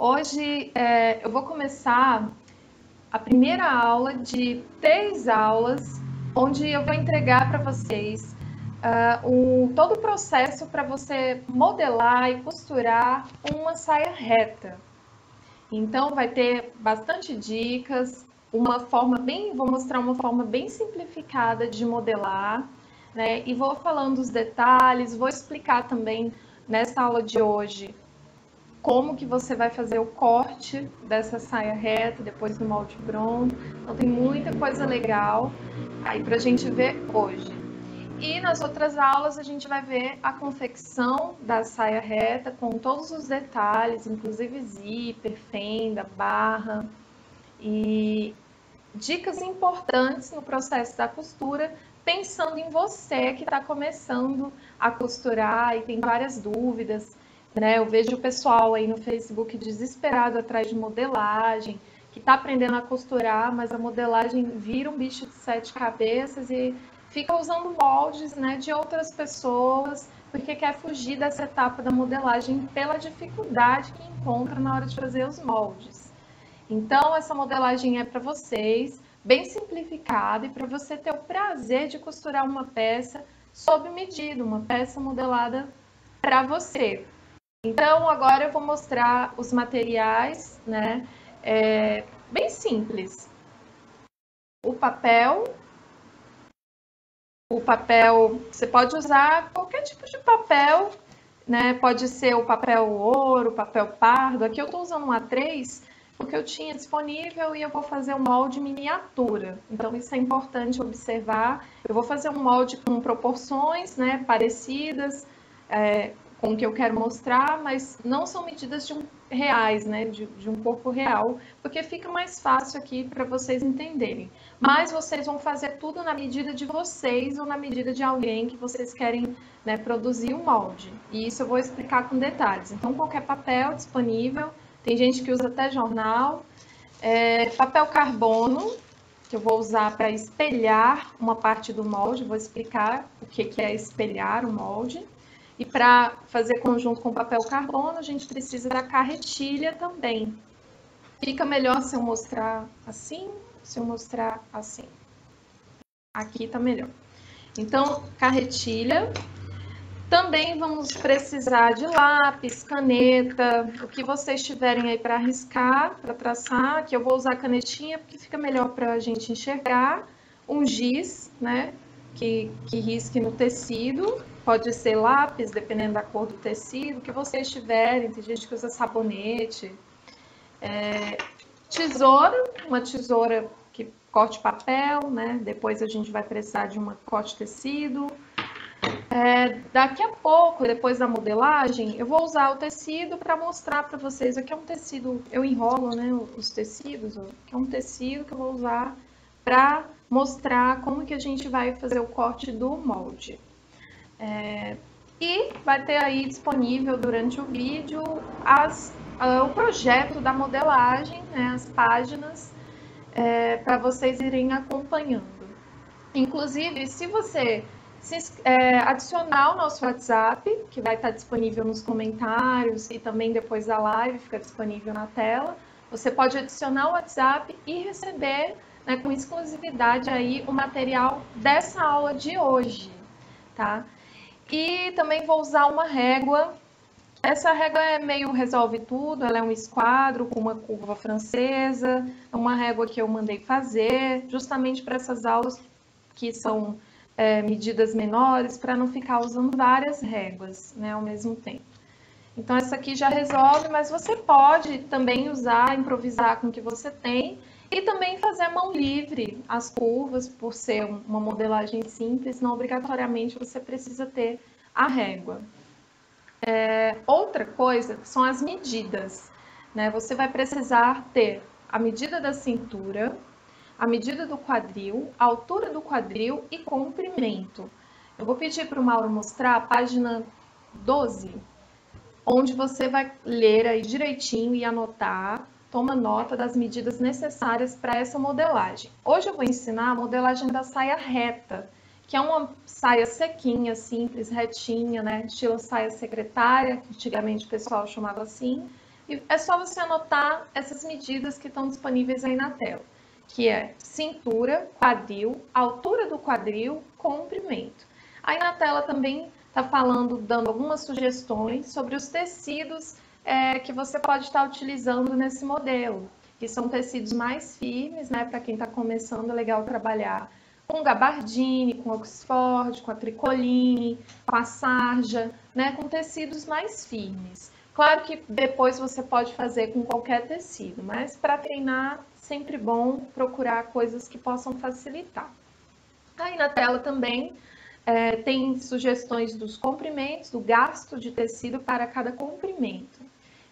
Hoje eu vou começar a primeira aula de 3 aulas, onde eu vou entregar para vocês todo o processo para você modelar e costurar uma saia reta. Então vai ter bastante dicas, vou mostrar uma forma bem simplificada de modelar, né? E vou falando os detalhes, vou explicar também nessa aula de hoje como que você vai fazer o corte dessa saia reta depois do molde pronto. Então tem muita coisa legal aí pra gente ver hoje. E nas outras aulas a gente vai ver a confecção da saia reta com todos os detalhes, inclusive zíper, fenda, barra e dicas importantes no processo da costura, pensando em você que está começando a costurar e tem várias dúvidas, né? Eu vejo o pessoal aí no Facebook desesperado atrás de modelagem, que está aprendendo a costurar, mas a modelagem vira um bicho de 7 cabeças e fica usando moldes, né, de outras pessoas, porque quer fugir dessa etapa da modelagem pela dificuldade que encontra na hora de fazer os moldes. Então, essa modelagem é para vocês, bem simplificada, e para você ter o prazer de costurar uma peça sob medida, uma peça modelada para você. Então, agora eu vou mostrar os materiais, né? Bem simples. O papel, você pode usar qualquer tipo de papel, né? Pode ser o papel ouro, o papel pardo. Aqui eu estou usando um A3, porque eu tinha disponível e eu vou fazer um molde miniatura. Então, isso é importante observar. Eu vou fazer um molde com proporções, né, parecidas com o que eu quero mostrar, mas não são medidas reais, né, de um corpo real, porque fica mais fácil aqui para vocês entenderem. Mas vocês vão fazer tudo na medida de vocês ou na medida de alguém que vocês querem, né, produzir um molde. E isso eu vou explicar com detalhes. Então, qualquer papel disponível. Tem gente que usa até jornal. Papel carbono, que eu vou usar para espelhar uma parte do molde. Vou explicar o que é espelhar o molde. E para fazer conjunto com papel carbono, a gente precisa da carretilha também. Fica melhor se eu mostrar assim, se eu mostrar assim. Aqui tá melhor. Então, carretilha. Também vamos precisar de lápis, caneta, o que vocês tiverem aí para riscar, para traçar. Aqui eu vou usar a canetinha porque fica melhor para a gente enxergar. Um giz, né, que risque no tecido. Pode ser lápis, dependendo da cor do tecido, o que vocês tiverem. Tem gente que usa sabonete. Tesoura, uma tesoura que corte papel, né? Depois a gente vai precisar de uma corte tecido. Daqui a pouco, depois da modelagem, eu vou usar o tecido para mostrar para vocês. Aqui é um tecido, eu enrolo, né, os tecidos. Aqui é um tecido que eu vou usar para mostrar como que a gente vai fazer o corte do molde. E vai ter aí disponível durante o vídeo o projeto da modelagem, né, as páginas, para vocês irem acompanhando. Inclusive, se você adicionar o nosso WhatsApp, que vai estar disponível nos comentários e também depois da live fica disponível na tela. Você pode adicionar o WhatsApp e receber, né, com exclusividade aí o material dessa aula de hoje, tá? E também vou usar uma régua. Essa régua é meio resolve tudo, ela é um esquadro com uma curva francesa, é uma régua que eu mandei fazer justamente para essas aulas que são medidas menores, para não ficar usando várias réguas, né, ao mesmo tempo. Então, essa aqui já resolve, mas você pode também usar, improvisar com o que você tem e também fazer a mão livre, as curvas, por ser uma modelagem simples, não obrigatoriamente você precisa ter a régua. Outra coisa são as medidas, né? Você vai precisar ter a medida da cintura, a medida do quadril, a altura do quadril e comprimento. Eu vou pedir para o Mauro mostrar a página 12, onde você vai ler aí direitinho e anotar, toma nota das medidas necessárias para essa modelagem. Hoje eu vou ensinar a modelagem da saia reta, que é uma saia sequinha, simples, retinha, né? Estilo saia secretária, que antigamente o pessoal chamava assim, E é só você anotar essas medidas que estão disponíveis aí na tela, que é cintura, quadril, altura do quadril, comprimento. Aí na tela também está falando, dando algumas sugestões sobre os tecidos que você pode estar utilizando nesse modelo, que são tecidos mais firmes, né? Para quem está começando, é legal trabalhar com gabardine, com oxford, com a tricoline, com a sarja, né? Com tecidos mais firmes. Claro que depois você pode fazer com qualquer tecido, mas para treinar, sempre bom procurar coisas que possam facilitar. Aí na tela também tem sugestões dos comprimentos, do gasto de tecido para cada comprimento.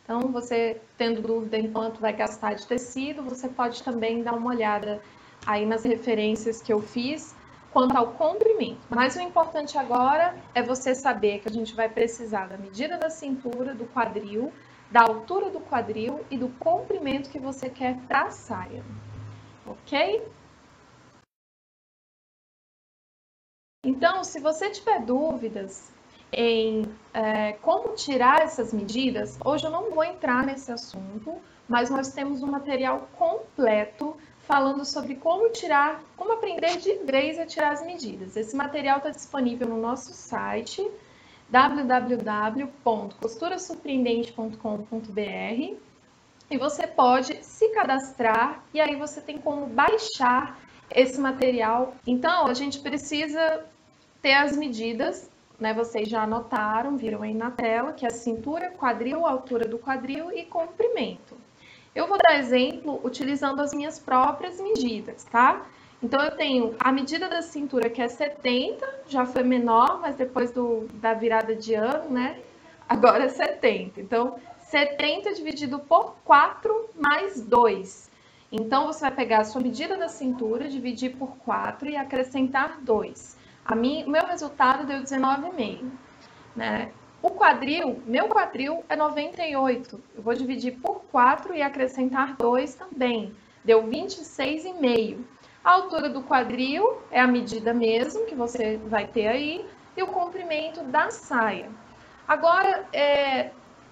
Então, você tendo dúvida em quanto vai gastar de tecido, você pode também dar uma olhada aí nas referências que eu fiz quanto ao comprimento. Mas o importante agora é você saber que a gente vai precisar da medida da cintura, do quadril, da altura do quadril e do comprimento que você quer para a saia, ok? Então, se você tiver dúvidas em como tirar essas medidas, hoje eu não vou entrar nesse assunto, mas nós temos um material completo falando sobre como aprender de vez a tirar as medidas. Esse material está disponível no nosso site www.costurasurpreendente.com.br e você pode se cadastrar e aí você tem como baixar esse material. Então, a gente precisa ter as medidas, né? Vocês já anotaram, viram aí na tela, que é a cintura, quadril, altura do quadril e comprimento. Eu vou dar exemplo utilizando as minhas próprias medidas, tá? Então, eu tenho a medida da cintura, que é 70, já foi menor, mas depois da virada de ano, né? Agora é 70. Então, 70 dividido por 4 mais 2. Então, você vai pegar a sua medida da cintura, dividir por 4 e acrescentar 2. O meu resultado deu 19,5, né? O quadril, meu quadril é 98. Eu vou dividir por 4 e acrescentar 2 também. Deu 26,5. A altura do quadril é a medida mesmo que você vai ter aí e o comprimento da saia. Agora,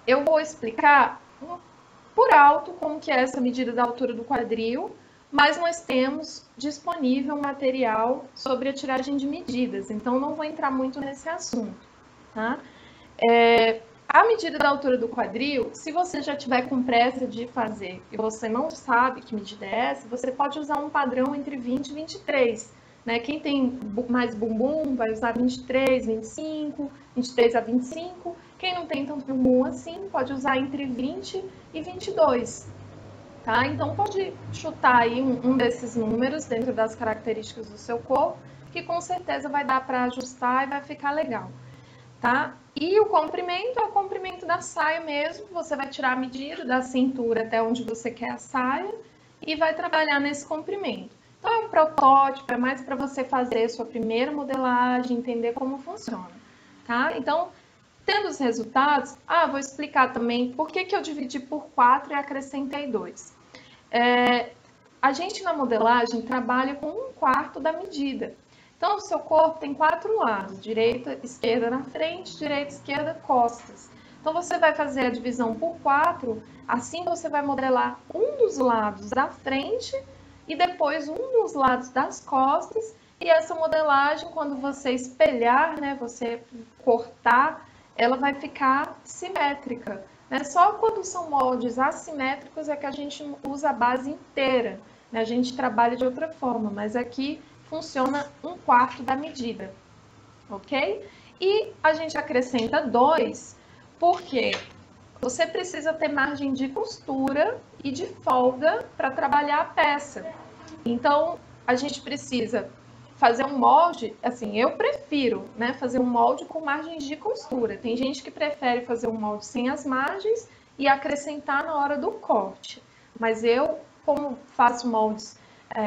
eu vou explicar por alto como que é essa medida da altura do quadril, mas nós temos disponível um material sobre a tiragem de medidas, então não vou entrar muito nesse assunto, tá? A medida da altura do quadril, se você já tiver com pressa de fazer e você não sabe que medida é essa, você pode usar um padrão entre 20 e 23, né? Quem tem mais bumbum vai usar 23, 25, 23 a 25. Quem não tem tanto bumbum assim, pode usar entre 20 e 22. Tá? Então, pode chutar aí um desses números dentro das características do seu corpo, que com certeza vai dar para ajustar e vai ficar legal, tá? E o comprimento é o comprimento da saia mesmo, você vai tirar a medida da cintura até onde você quer a saia e vai trabalhar nesse comprimento. Então, é um protótipo, é mais para você fazer sua primeira modelagem, entender como funciona, tá? Então, tendo os resultados, vou explicar também por que eu dividi por 4 e acrescentei 2. A gente na modelagem trabalha com 1/4 da medida. Então, o seu corpo tem 4 lados, direita, esquerda na frente, direita, esquerda, costas. Então, você vai fazer a divisão por 4, assim você vai modelar um dos lados da frente e depois um dos lados das costas. E essa modelagem, quando você espelhar, né, você cortar, ela vai ficar simétrica. Só quando são moldes assimétricos é que a gente usa a base inteira, né? A gente trabalha de outra forma, mas aqui funciona 1/4 da medida, ok? E a gente acrescenta 2, porque você precisa ter margem de costura e de folga para trabalhar a peça. Então, a gente precisa fazer um molde, assim, eu prefiro, né, fazer um molde com margens de costura. Tem gente que prefere fazer um molde sem as margens e acrescentar na hora do corte. Mas eu, como faço moldes,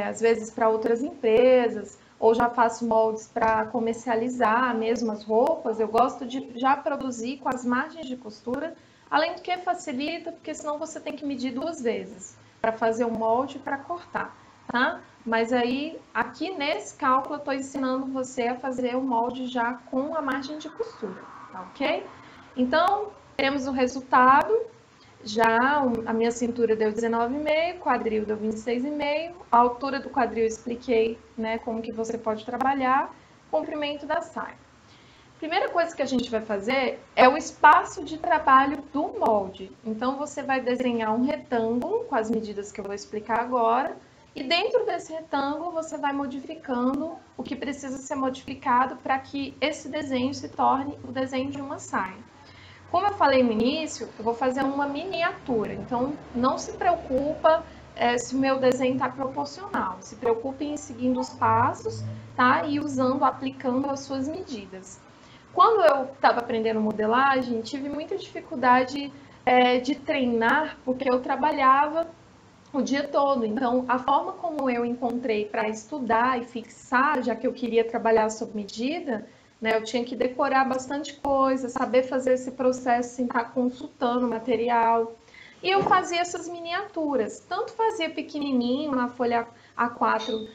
às vezes para outras empresas, ou já faço moldes para comercializar mesmo as roupas, eu gosto de já produzir com as margens de costura, além do que facilita, porque senão você tem que medir 2 vezes para fazer o molde e para cortar, tá? Mas aí, aqui nesse cálculo, eu estou ensinando você a fazer o molde já com a margem de costura, tá ok? Então, temos o resultado. Já a minha cintura deu 19,5, quadril deu 26,5, a altura do quadril eu expliquei, né, como que você pode trabalhar, comprimento da saia. Primeira coisa que a gente vai fazer é o espaço de trabalho do molde. Então, você vai desenhar um retângulo com as medidas que eu vou explicar agora, e dentro desse retângulo você vai modificando o que precisa ser modificado para que esse desenho se torne o desenho de uma saia. Como eu falei no início, eu vou fazer uma miniatura, então não se preocupa se o meu desenho está proporcional, se preocupe em seguindo os passos, tá? E usando, aplicando as suas medidas. Quando eu estava aprendendo modelagem, tive muita dificuldade de treinar, porque eu trabalhava o dia todo. Então, a forma como eu encontrei para estudar e fixar, já que eu queria trabalhar sob medida, né, eu tinha que decorar bastante coisa, saber fazer esse processo sem estar consultando o material. E eu fazia essas miniaturas, tanto fazia pequenininho na folha A4,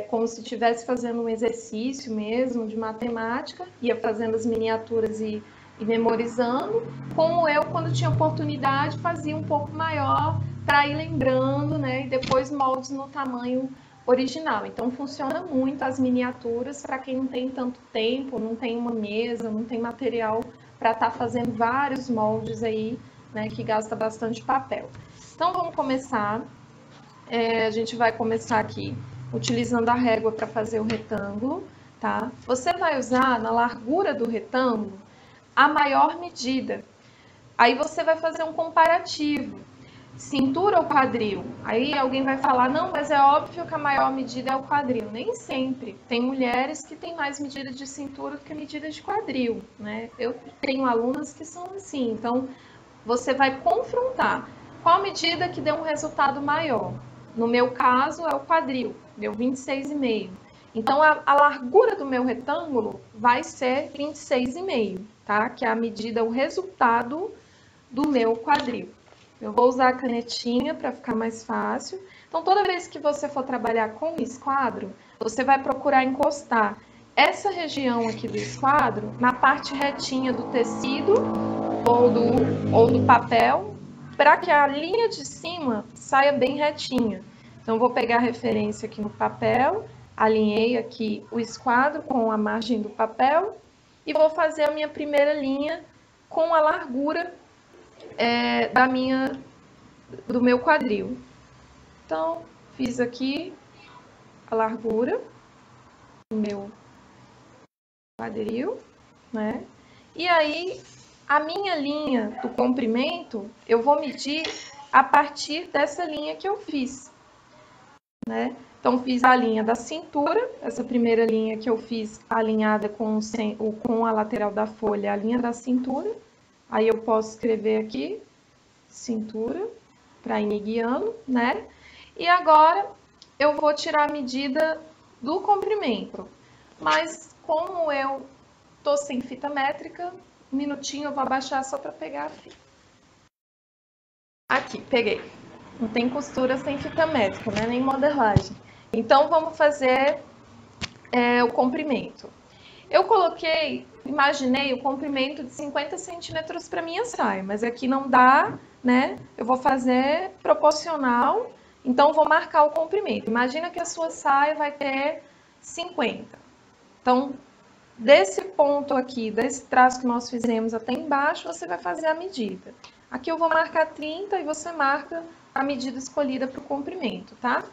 como se estivesse fazendo um exercício mesmo de matemática, ia fazendo as miniaturas e memorizando, como eu, quando tinha oportunidade, fazia um pouco maior para ir lembrando, né, e depois moldes no tamanho original. Então funciona muito as miniaturas para quem não tem tanto tempo, não tem uma mesa, não tem material para estar fazendo vários moldes aí, né, que gasta bastante papel. Então vamos começar. A gente vai começar aqui utilizando a régua para fazer o retângulo, tá? Você vai usar na largura do retângulo a maior medida. Aí você vai fazer um comparativo. Cintura ou quadril? Aí alguém vai falar, não, mas é óbvio que a maior medida é o quadril. Nem sempre. Tem mulheres que têm mais medida de cintura do que medida de quadril, né? Eu tenho alunas que são assim. Então, você vai confrontar qual medida que deu um resultado maior. No meu caso, é o quadril, deu 26,5. Então, a largura do meu retângulo vai ser 26,5, tá? Que é a medida, o resultado do meu quadril. Eu vou usar a canetinha para ficar mais fácil. Então, toda vez que você for trabalhar com o esquadro, você vai procurar encostar essa região aqui do esquadro na parte retinha do tecido ou do papel, para que a linha de cima saia bem retinha. Então, eu vou pegar a referência aqui no papel, alinhei aqui o esquadro com a margem do papel e vou fazer a minha primeira linha com a largura do meu quadril. Então, fiz aqui a largura do meu quadril, né? E aí, a minha linha do comprimento, eu vou medir a partir dessa linha que eu fiz, né? Então, fiz a linha da cintura, essa primeira linha que eu fiz alinhada com a lateral da folha, a linha da cintura. Aí, eu posso escrever aqui, cintura, para ir me guiando, né? E agora, eu vou tirar a medida do comprimento. Mas, como eu tô sem fita métrica, um minutinho, eu vou abaixar só para pegar a fita. Aqui, peguei. Não tem costura sem fita métrica, né? Nem modelagem. Então, vamos fazer o comprimento. Eu imaginei o comprimento de 50 centímetros para minha saia, mas aqui não dá, né? Eu vou fazer proporcional, então vou marcar o comprimento. Imagina que a sua saia vai ter 50. Então, desse ponto aqui, desse traço que nós fizemos até embaixo, você vai fazer a medida. Aqui eu vou marcar 30 e você marca a medida escolhida para o comprimento, tá?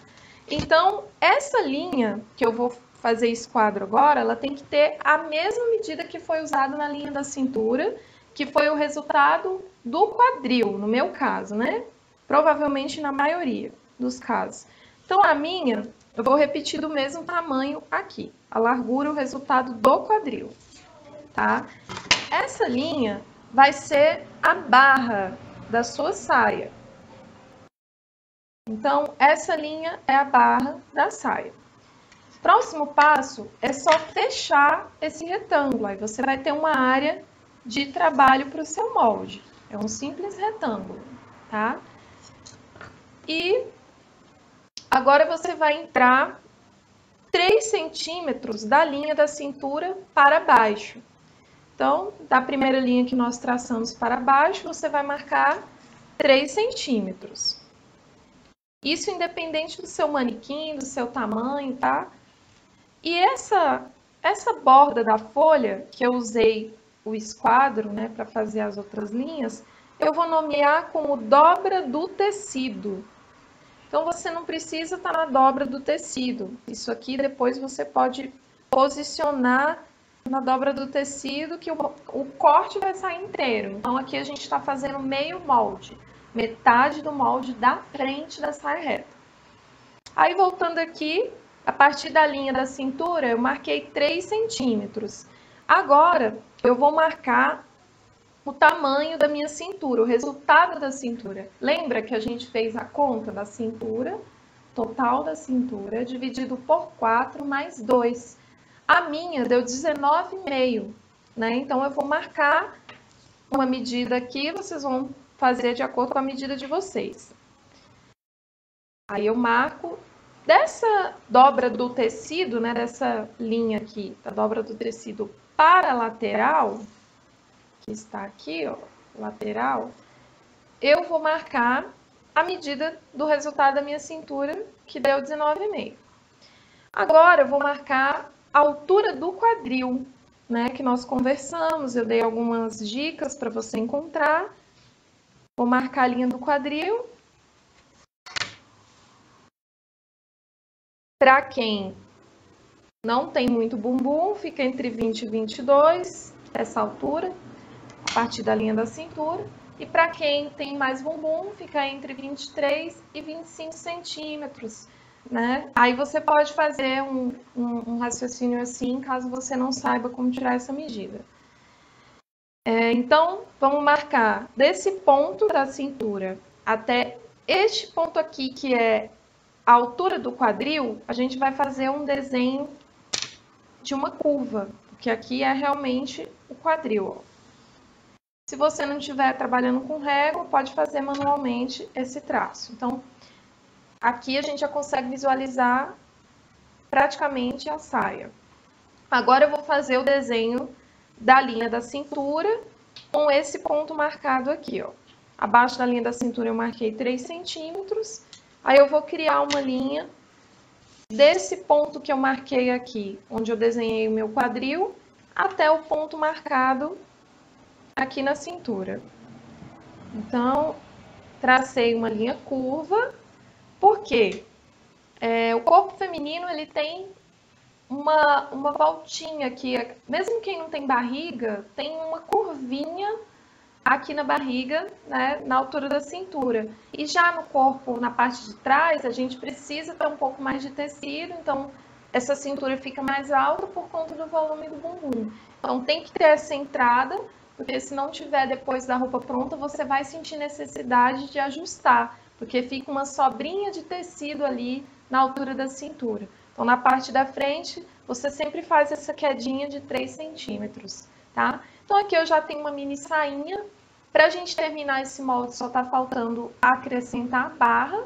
Então, essa linha que eu vou fazer esquadro agora, ela tem que ter a mesma medida que foi usada na linha da cintura, que foi o resultado do quadril, no meu caso, né? Provavelmente na maioria dos casos. Então, a minha, eu vou repetir do mesmo tamanho aqui. A largura, o resultado do quadril, tá? Essa linha vai ser a barra da sua saia. Então, essa linha é a barra da saia. Próximo passo é só fechar esse retângulo. Aí você vai ter uma área de trabalho para o seu molde. É um simples retângulo, tá? E agora você vai entrar 3 centímetros da linha da cintura para baixo. Então, da primeira linha que nós traçamos para baixo, você vai marcar 3 centímetros. Isso independente do seu manequim, do seu tamanho, tá? E essa borda da folha, que eu usei o esquadro, né, para fazer as outras linhas, eu vou nomear como dobra do tecido. Então, você não precisa estar na dobra do tecido. Isso aqui depois você pode posicionar na dobra do tecido, que o corte vai sair inteiro. Então, aqui a gente está fazendo meio molde, metade do molde da frente da saia reta. Aí, voltando aqui, a partir da linha da cintura, eu marquei 3 centímetros. Agora, eu vou marcar o tamanho da minha cintura, o resultado da cintura. Lembra que a gente fez a conta da cintura, total da cintura, dividido por 4 mais 2. A minha deu 19,5, né? Então, eu vou marcar uma medida aqui, vocês vão fazer de acordo com a medida de vocês. Aí eu marco dessa dobra do tecido, né, dessa linha aqui, da dobra do tecido para a lateral, que está aqui, ó, lateral, eu vou marcar a medida do resultado da minha cintura, que deu 19,5. Agora eu vou marcar a altura do quadril, né, que nós conversamos, eu dei algumas dicas para você encontrar. Vou marcar a linha do quadril. Para quem não tem muito bumbum, fica entre 20 e 22, essa altura, a partir da linha da cintura. E para quem tem mais bumbum, fica entre 23 e 25 centímetros, né? Aí você pode fazer um raciocínio assim, caso você não saiba como tirar essa medida. Então, vamos marcar desse ponto da cintura até este ponto aqui, que é a altura do quadril, a gente vai fazer um desenho de uma curva, porque aqui é realmente o quadril, ó. Se você não estiver trabalhando com régua, pode fazer manualmente esse traço. Então, aqui a gente já consegue visualizar praticamente a saia. Agora eu vou fazer o desenho da linha da cintura com esse ponto marcado aqui, ó. Abaixo da linha da cintura eu marquei 3 centímetros. Aí eu vou criar uma linha desse ponto que eu marquei aqui, onde eu desenhei o meu quadril, até o ponto marcado aqui na cintura. Então, tracei uma linha curva, porque o corpo feminino ele tem uma voltinha aqui, mesmo quem não tem barriga, tem uma curvinha aqui na barriga, né, na altura da cintura. E já no corpo, na parte de trás, a gente precisa ter um pouco mais de tecido, então essa cintura fica mais alta por conta do volume do bumbum. Então tem que ter essa entrada, porque se não tiver depois da roupa pronta, você vai sentir necessidade de ajustar, porque fica uma sobrinha de tecido ali na altura da cintura. Então na parte da frente, você sempre faz essa quedinha de 3 centímetros, tá? Então aqui eu já tenho uma mini sainha. Para a gente terminar esse molde, só está faltando acrescentar a barra.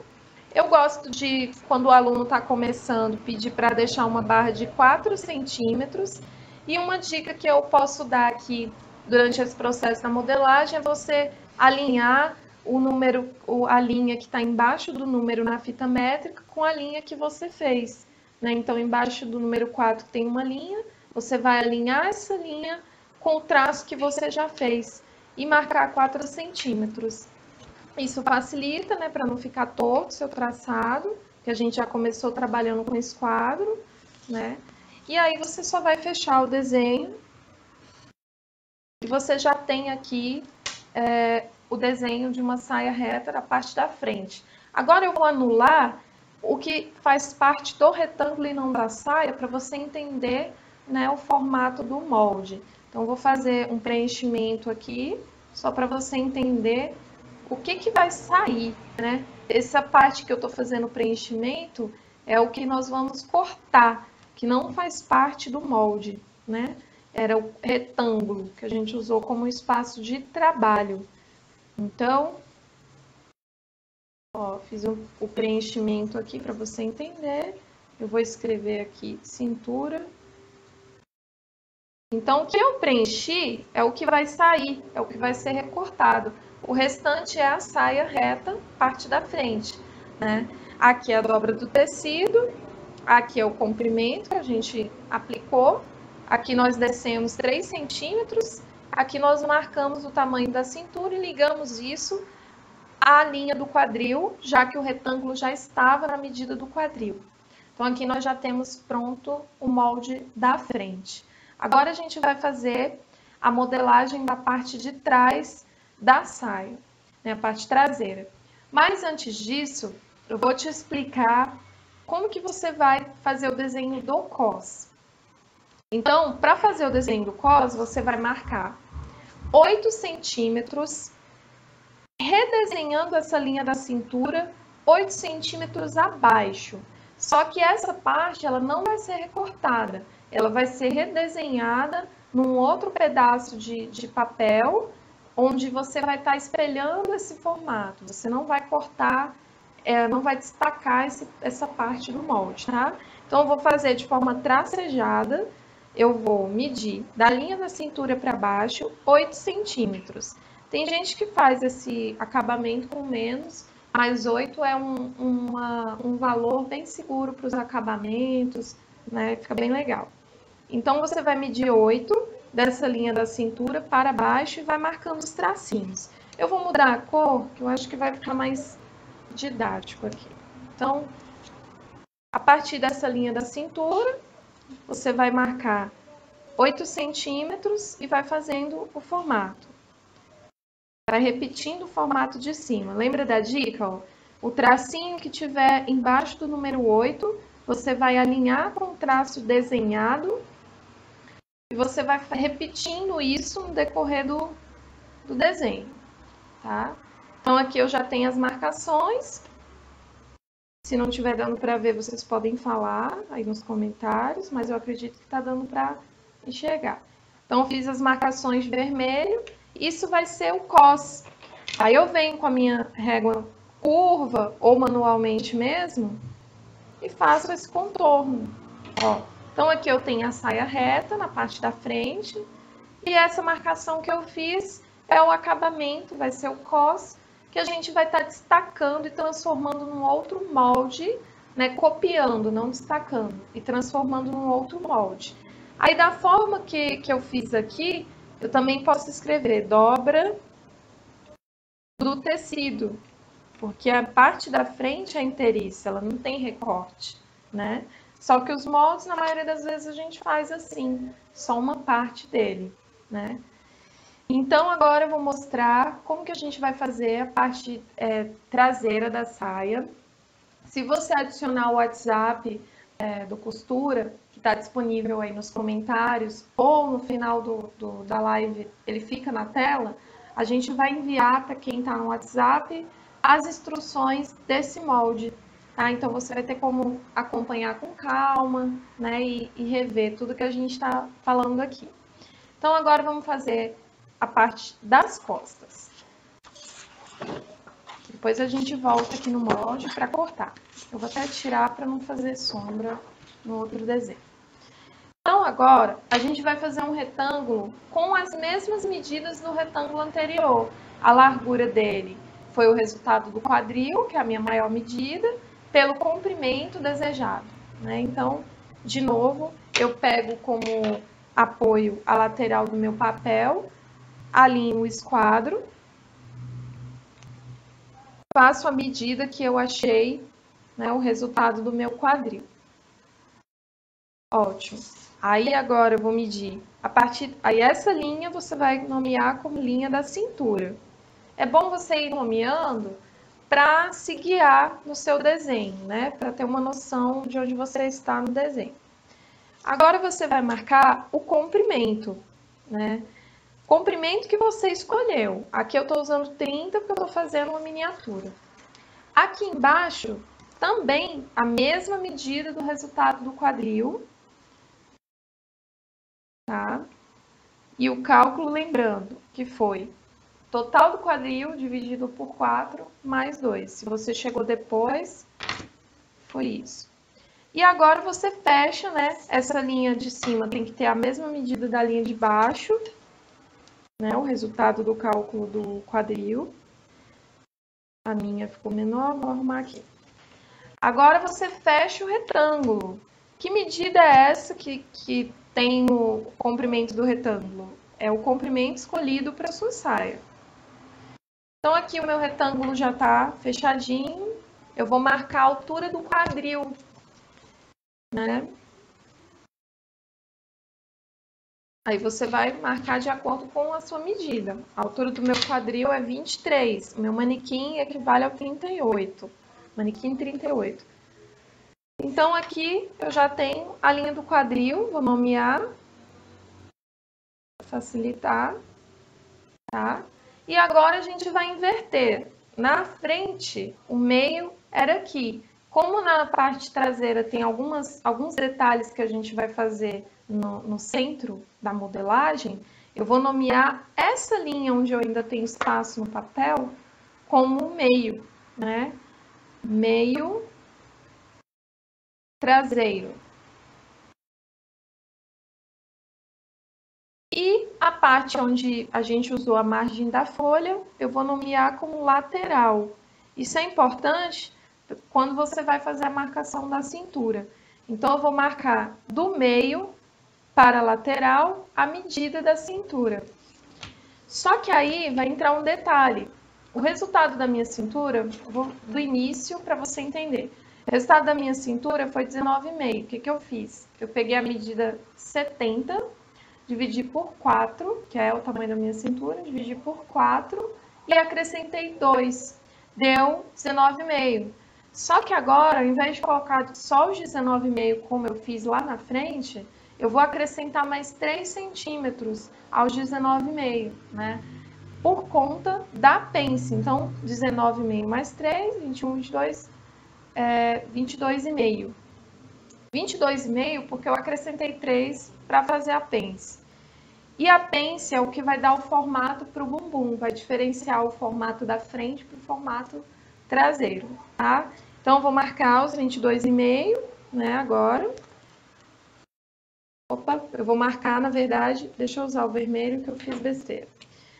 Eu gosto de, quando o aluno está começando, pedir para deixar uma barra de 4 centímetros. E uma dica que eu posso dar aqui durante esse processo da modelagem é você alinhar o número, a linha que está embaixo do número na fita métrica com a linha que você fez, né? Então, embaixo do número 4 tem uma linha, você vai alinhar essa linha com o traço que você já fez e marcar 4 centímetros. Isso facilita, né, para não ficar torto o seu traçado, que a gente já começou trabalhando com esquadro, né? E aí você só vai fechar o desenho e você já tem aqui o desenho de uma saia reta da parte da frente. Agora eu vou anular o que faz parte do retângulo e não da saia, para você entender, né, o formato do molde. Então, vou fazer um preenchimento aqui, só para você entender o que vai sair, né? Essa parte que eu estou fazendo o preenchimento é o que nós vamos cortar, que não faz parte do molde, né? Era o retângulo que a gente usou como espaço de trabalho. Então, ó, fiz o preenchimento aqui para você entender. Eu vou escrever aqui cintura. Então, o que eu preenchi é o que vai sair, é o que vai ser recortado. O restante é a saia reta, parte da frente, né? Aqui é a dobra do tecido, aqui é o comprimento que a gente aplicou, aqui nós descemos 3 centímetros, aqui nós marcamos o tamanho da cintura e ligamos isso à linha do quadril, já que o retângulo já estava na medida do quadril. Então, aqui nós já temos pronto o molde da frente. Agora, a gente vai fazer a modelagem da parte de trás da saia, né, a parte traseira. Mas, antes disso, eu vou te explicar como que você vai fazer o desenho do cos. Então, para fazer o desenho do cos, você vai marcar 8 centímetros, redesenhando essa linha da cintura 8 centímetros abaixo. Só que essa parte ela não vai ser recortada, ela vai ser redesenhada num outro pedaço de papel, onde você vai estar espelhando esse formato. Você não vai cortar, não vai destacar essa parte do molde, tá? Então, eu vou fazer de forma tracejada, eu vou medir da linha da cintura para baixo 8 centímetros. Tem gente que faz esse acabamento com menos, mas 8 é um valor bem seguro para os acabamentos, né? Fica bem legal. Então, você vai medir 8 dessa linha da cintura para baixo e vai marcando os tracinhos. Eu vou mudar a cor, que eu acho que vai ficar mais didático aqui. Então, a partir dessa linha da cintura, você vai marcar 8 centímetros e vai fazendo o formato. Vai repetindo o formato de cima. Lembra da dica? Ó? O tracinho que tiver embaixo do número 8, você vai alinhar com o traço desenhado e você vai repetindo isso no decorrer do desenho, tá? Então, aqui eu já tenho as marcações. Se não estiver dando para ver, vocês podem falar aí nos comentários, mas eu acredito que está dando para enxergar. Então, eu fiz as marcações de vermelho. Isso vai ser o cos. Aí eu venho com a minha régua curva ou manualmente mesmo e faço esse contorno. Ó. Então aqui eu tenho a saia reta na parte da frente e essa marcação que eu fiz é o acabamento, vai ser o cos, que a gente vai estar destacando e transformando num outro molde, né? Copiando, não destacando, e transformando num outro molde. Aí da forma que eu fiz aqui, eu também posso escrever dobra do tecido, porque a parte da frente é inteiriça, ela não tem recorte, né? Só que os moldes, na maioria das vezes, a gente faz assim, só uma parte dele, né? Então, agora eu vou mostrar como que a gente vai fazer a parte traseira da saia. Se você adicionar o WhatsApp do Costura, que está disponível aí nos comentários, ou no final da live ele fica na tela, a gente vai enviar para quem está no WhatsApp as instruções desse molde, tá? Então, você vai ter como acompanhar com calma, né? E rever tudo que a gente está falando aqui. Então, agora vamos fazer a parte das costas. Depois a gente volta aqui no molde para cortar. Eu vou até tirar para não fazer sombra no outro desenho. Então, agora, a gente vai fazer um retângulo com as mesmas medidas do retângulo anterior. A largura dele foi o resultado do quadril, que é a minha maior medida, pelo comprimento desejado, né? Então, de novo, eu pego como apoio a lateral do meu papel, alinho o esquadro, faço a medida que eu achei, né, o resultado do meu quadril. Ótimo. Aí agora eu vou medir aí essa linha você vai nomear como linha da cintura. É bom você ir nomeando para se guiar no seu desenho, né? Para ter uma noção de onde você está no desenho. Agora você vai marcar o comprimento, né? Comprimento que você escolheu. Aqui eu estou usando 30 porque eu estou fazendo uma miniatura. Aqui embaixo, também a mesma medida do resultado do quadril. Tá? E o cálculo, lembrando, que foi total do quadril dividido por 4 mais 2. Se você chegou depois, foi isso. E agora você fecha, né? Essa linha de cima tem que ter a mesma medida da linha de baixo. né, o resultado do cálculo do quadril. A minha ficou menor, vou arrumar aqui. Agora você fecha o retângulo. Que medida é essa que tem o comprimento do retângulo? É o comprimento escolhido para a sua saia. Então aqui o meu retângulo já está fechadinho. Eu vou marcar a altura do quadril, né? Aí você vai marcar de acordo com a sua medida. A altura do meu quadril é 23. O meu manequim equivale ao 38. Manequim 38. Então aqui eu já tenho a linha do quadril, vou nomear, facilitar, tá? E agora a gente vai inverter. Na frente, o meio era aqui. Como na parte traseira tem alguns detalhes que a gente vai fazer no centro da modelagem, eu vou nomear essa linha onde eu ainda tenho espaço no papel como meio, né? Meio traseiro. E a parte onde a gente usou a margem da folha, eu vou nomear como lateral. Isso é importante quando você vai fazer a marcação da cintura. Então, eu vou marcar do meio para a lateral a medida da cintura. Só que aí vai entrar um detalhe. O resultado da minha cintura, vou do início para você entender. O resultado da minha cintura foi 19,5. O que eu fiz? Eu peguei a medida 70, dividi por 4, que é o tamanho da minha cintura, dividi por 4 e acrescentei 2. Deu 19,5. Só que agora, ao invés de colocar só os 19,5 como eu fiz lá na frente, eu vou acrescentar mais 3 centímetros aos 19,5, né? Por conta da pence. Então, 19,5 mais 3, 21, 22, 22,5. 22,5 porque eu acrescentei 3 para fazer a pence. E a pence é o que vai dar o formato para o bumbum, vai diferenciar o formato da frente para o formato traseiro, tá? Então, eu vou marcar os 22,5, né, agora. Opa, eu vou marcar, na verdade, deixa eu usar o vermelho que eu fiz besteira.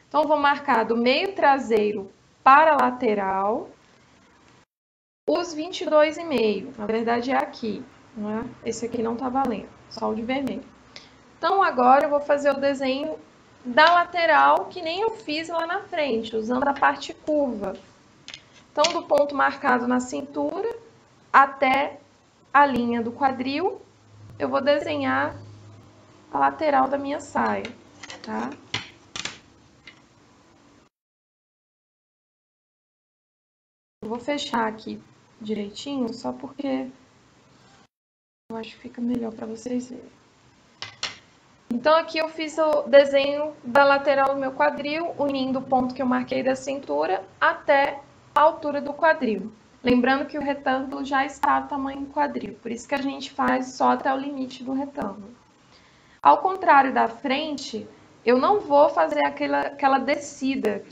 Então, eu vou marcar do meio traseiro para a lateral os 22,5. Na verdade, é aqui, não é? Esse aqui não tá valendo, só o de vermelho. Então, agora eu vou fazer o desenho da lateral, que nem eu fiz lá na frente, usando a parte curva. Então, do ponto marcado na cintura até a linha do quadril, eu vou desenhar a lateral da minha saia, tá? Eu vou fechar aqui direitinho, só porque eu acho que fica melhor para vocês verem. Então, aqui eu fiz o desenho da lateral do meu quadril, unindo o ponto que eu marquei da cintura até a altura do quadril. Lembrando que o retângulo já está do tamanho do quadril, por isso que a gente faz só até o limite do retângulo. Ao contrário da frente, eu não vou fazer aquela descida,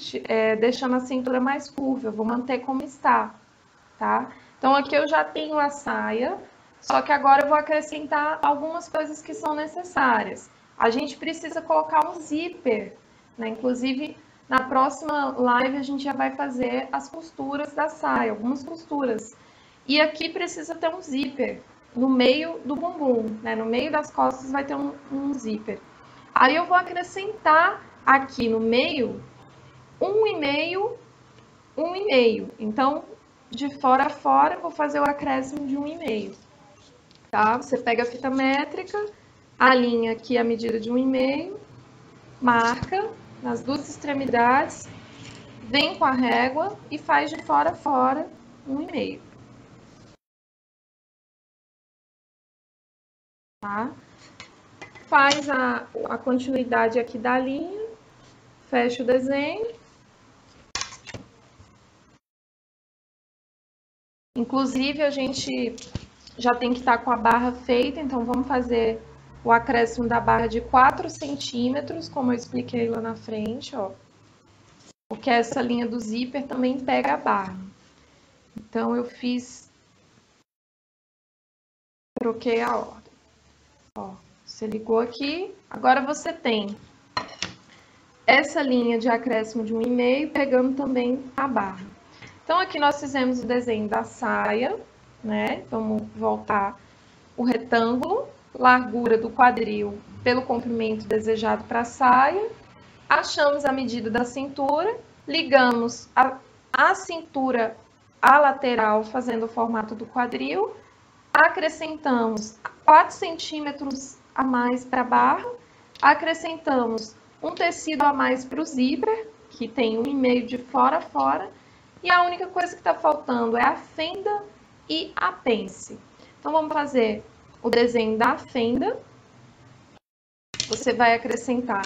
deixando a cintura mais curva, eu vou manter como está, tá? Então, aqui eu já tenho a saia, só que agora eu vou acrescentar algumas coisas que são necessárias. A gente precisa colocar um zíper, né? Inclusive, na próxima live a gente já vai fazer as costuras da saia, algumas costuras. E aqui precisa ter um zíper no meio do bumbum, né? No meio das costas vai ter um zíper. Aí eu vou acrescentar aqui no meio 1,5, 1,5. Então, de fora a fora, vou fazer o acréscimo de 1,5. Tá? Você pega a fita métrica, alinha aqui a medida de 1,5, marca nas duas extremidades, vem com a régua e faz de fora a fora 1,5. Tá? Faz a continuidade aqui da linha, fecha o desenho. Inclusive, a gente já tem que estar com a barra feita, então vamos fazer o acréscimo da barra de 4 centímetros, como eu expliquei lá na frente, ó. Porque essa linha do zíper também pega a barra. Então, eu troquei a ordem. Ó, você ligou aqui, agora você tem essa linha de acréscimo de 1,5, pegando também a barra. Então, aqui nós fizemos o desenho da saia, né? Vamos voltar o retângulo, largura do quadril pelo comprimento desejado para a saia, achamos a medida da cintura, ligamos a cintura à lateral, fazendo o formato do quadril, acrescentamos 4 centímetros a mais para a barra, acrescentamos um tecido a mais para o zíper, que tem 1,5 de fora a fora, e a única coisa que está faltando é a fenda e a pence. Então, vamos fazer o desenho da fenda. Você vai acrescentar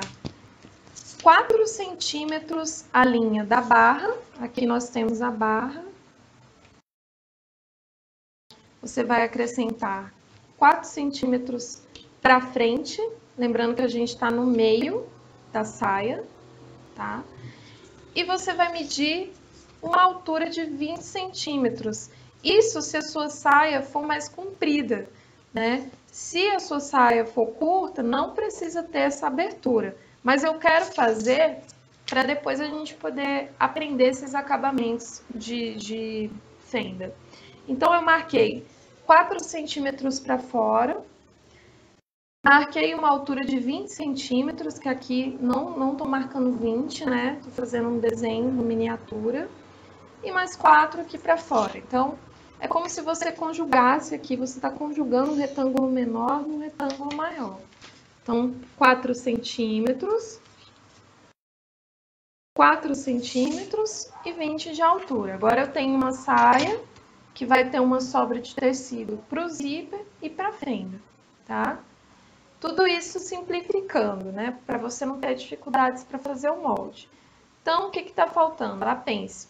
4 centímetros a linha da barra. Aqui nós temos a barra. Você vai acrescentar 4 centímetros para frente. Lembrando que a gente está no meio da saia, tá? E você vai medir uma altura de 20 centímetros. Isso se a sua saia for mais comprida, né? Se a sua saia for curta, não precisa ter essa abertura. Mas eu quero fazer para depois a gente poder aprender esses acabamentos de fenda. Então, eu marquei 4 centímetros para fora. Marquei uma altura de 20 centímetros, que aqui não estou marcando 20, né? Estou fazendo um desenho, uma miniatura. E mais 4 aqui para fora. Então, é como se você conjugasse aqui, você está conjugando um retângulo menor num retângulo maior. Então, 4 centímetros, 4 centímetros e 20 de altura. Agora eu tenho uma saia que vai ter uma sobra de tecido para o zíper e para a fenda, tá? Tudo isso simplificando, né? Para você não ter dificuldades para fazer o molde. Então, o que está faltando? A pence.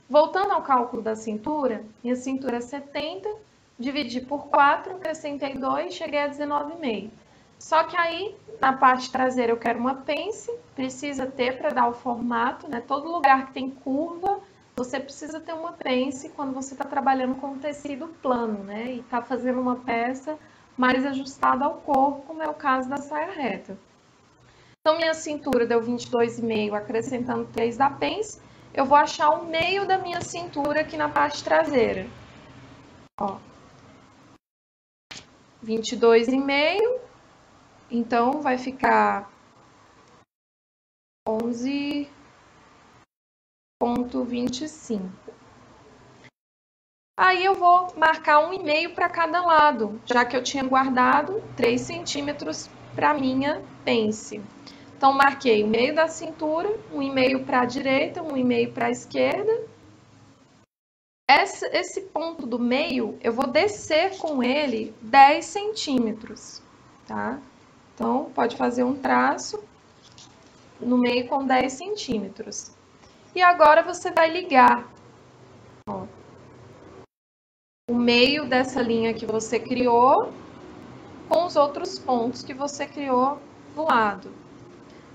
Voltando ao cálculo da cintura, minha cintura é 70, dividi por 4, acrescentei 2, cheguei a 19,5. Só que aí, na parte traseira, eu quero uma pence, precisa ter para dar o formato, né? Todo lugar que tem curva, você precisa ter uma pence quando você está trabalhando com tecido plano, né? E está fazendo uma peça mais ajustada ao corpo, como é o caso da saia reta. Então, minha cintura deu 22,5, acrescentando 3 da pence. Eu vou achar o meio da minha cintura aqui na parte traseira. Ó, 22,5. Então, vai ficar 11,25. Aí, eu vou marcar 1,5 para cada lado, já que eu tinha guardado 3 centímetros para minha pence. Então, marquei o meio da cintura, 1,5 para a direita, 1,5 para a esquerda. Esse ponto do meio, eu vou descer com ele 10 centímetros, tá? Então, pode fazer um traço no meio com 10 centímetros. E agora você vai ligar, ó, o meio dessa linha que você criou com os outros pontos que você criou do lado.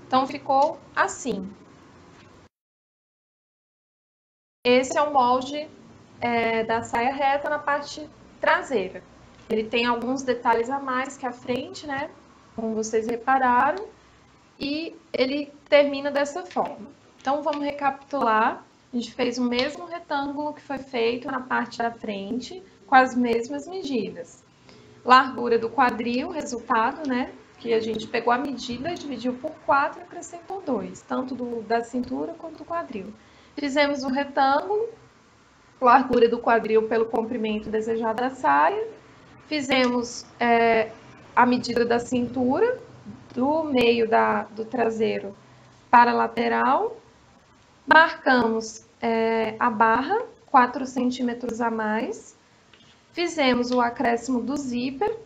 Então, ficou assim. Esse é o molde da saia reta na parte traseira. Ele tem alguns detalhes a mais que a frente, né? Como vocês repararam. E ele termina dessa forma. Então, vamos recapitular. A gente fez o mesmo retângulo que foi feito na parte da frente, com as mesmas medidas. Largura do quadril, resultado, né? Que a gente pegou a medida, dividiu por 4 e acrescentou 2, tanto da cintura quanto do quadril. Fizemos um retângulo, largura do quadril pelo comprimento desejado da saia. Fizemos a medida da cintura, do meio do traseiro para a lateral. Marcamos a barra, 4 centímetros a mais. Fizemos o acréscimo do zíper.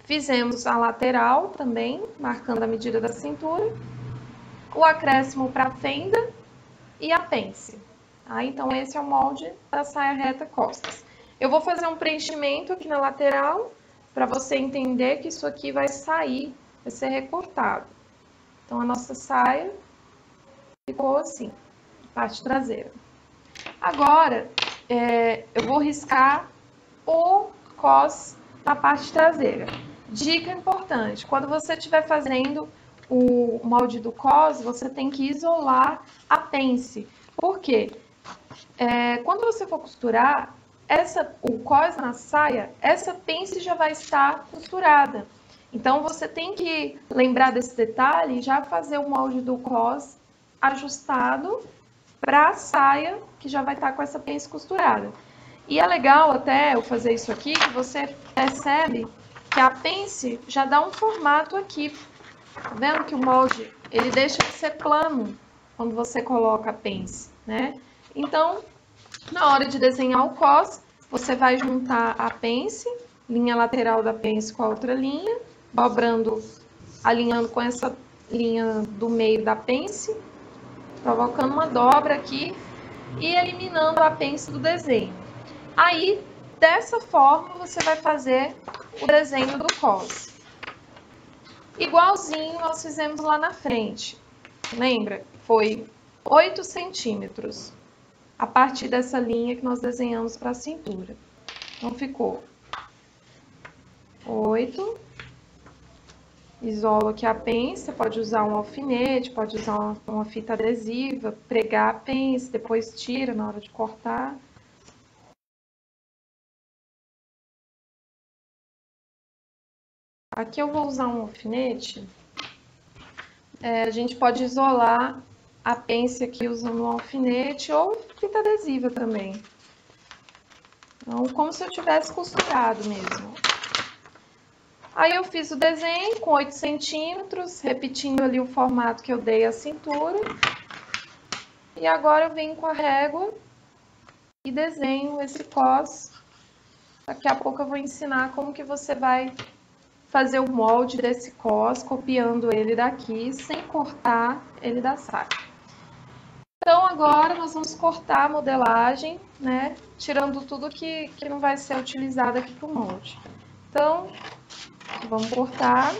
Fizemos a lateral também, marcando a medida da cintura, o acréscimo para a fenda e a pence. Então, esse é o molde da saia reta costas. Eu vou fazer um preenchimento aqui na lateral, para você entender que isso aqui vai sair, vai ser recortado. Então, a nossa saia ficou assim, parte traseira. Agora, eu vou riscar o cos na parte traseira. Dica importante, quando você estiver fazendo o molde do cos, você tem que isolar a pence. Por quê? Quando você for costurar o cos na saia, essa pence já vai estar costurada. Então, você tem que lembrar desse detalhe e já fazer o molde do cos ajustado para a saia, que já vai estar com essa pence costurada. E é legal até eu fazer isso aqui, que você percebe que a pence já dá um formato aqui. Tá vendo que o molde, ele deixa de ser plano quando você coloca a pence, né? Então, na hora de desenhar o cos, você vai juntar a pence, linha lateral da pence com a outra linha, dobrando, alinhando com essa linha do meio da pence, provocando uma dobra aqui e eliminando a pence do desenho. Aí, dessa forma, você vai fazer o desenho do cos. Igualzinho nós fizemos lá na frente. Lembra? Foi 8 centímetros. A partir dessa linha que nós desenhamos para a cintura. Então, ficou 8. Isolo aqui a pence, você pode usar um alfinete, pode usar uma fita adesiva, pregar a pence, depois tira na hora de cortar. Aqui eu vou usar um alfinete. A gente pode isolar a pence aqui usando um alfinete ou fita adesiva também. Então, como se eu tivesse costurado mesmo. Aí eu fiz o desenho com 8 centímetros, repetindo ali o formato que eu dei à cintura. E agora eu venho com a régua e desenho esse cos. Daqui a pouco eu vou ensinar como que você vai fazer o molde desse cos, copiando ele daqui, sem cortar ele da saia. Então, agora nós vamos cortar a modelagem, né? Tirando tudo que não vai ser utilizado aqui para o molde. Então, vamos cortar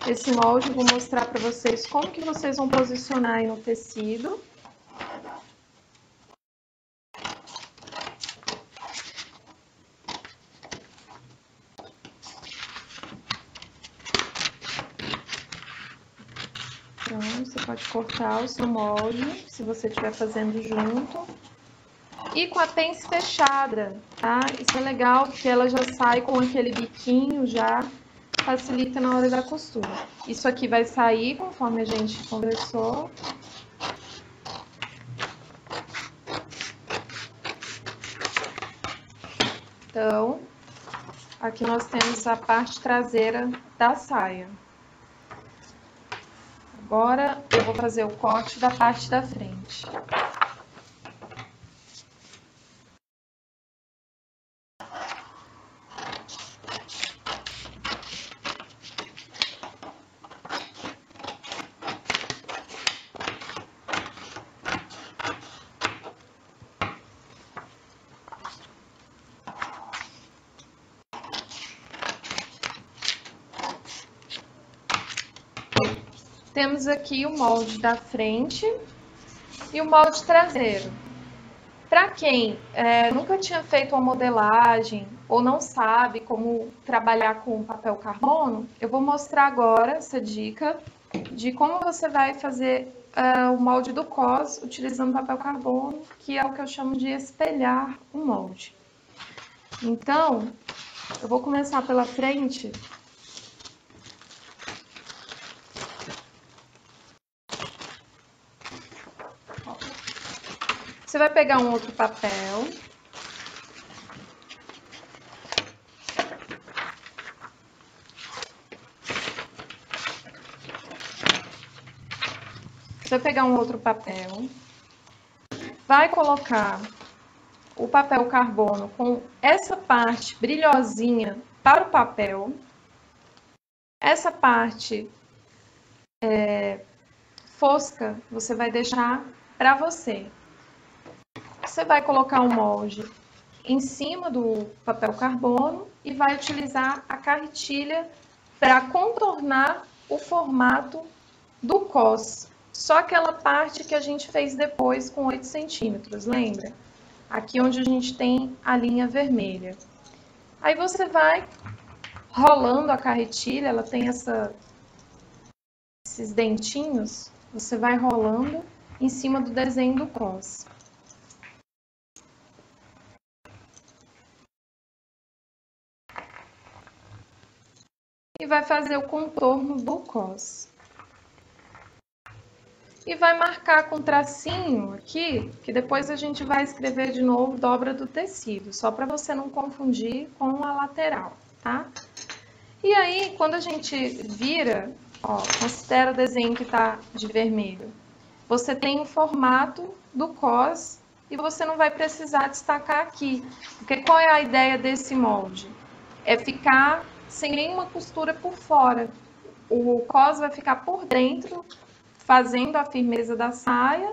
esse molde. Vou mostrar para vocês como que vocês vão posicionar aí no tecido. Então, você pode cortar o seu molde, se você estiver fazendo junto. E com a pence fechada, tá? Isso é legal, porque ela já sai com aquele biquinho, já facilita na hora da costura. Isso aqui vai sair conforme a gente conversou. Então, aqui nós temos a parte traseira da saia. Agora, eu vou fazer o corte da parte da frente. Temos aqui o molde da frente e o molde traseiro. Para quem nunca tinha feito uma modelagem ou não sabe como trabalhar com papel carbono, eu vou mostrar agora essa dica de como você vai fazer o molde do cos utilizando papel carbono, que é o que eu chamo de espelhar o molde. Então, eu vou começar pela frente. Você vai pegar um outro papel. Você vai pegar um outro papel. Vai colocar o papel carbono com essa parte brilhosinha para o papel. Essa parte fosca você vai deixar para você. Você vai colocar um molde em cima do papel carbono e vai utilizar a carretilha para contornar o formato do cos. Só aquela parte que a gente fez depois com 8 centímetros, lembra? Aqui onde a gente tem a linha vermelha. Aí você vai rolando a carretilha, ela tem essa esses dentinhos, você vai rolando em cima do desenho do cos. E vai fazer o contorno do cos. E vai marcar com tracinho aqui, que depois a gente vai escrever de novo dobra do tecido, só para você não confundir com a lateral, tá? E aí, quando a gente vira, ó, considera o desenho que tá de vermelho. Você tem o formato do cos e você não vai precisar destacar aqui. Porque qual é a ideia desse molde? É ficar sem nenhuma costura por fora. O cos vai ficar por dentro, fazendo a firmeza da saia,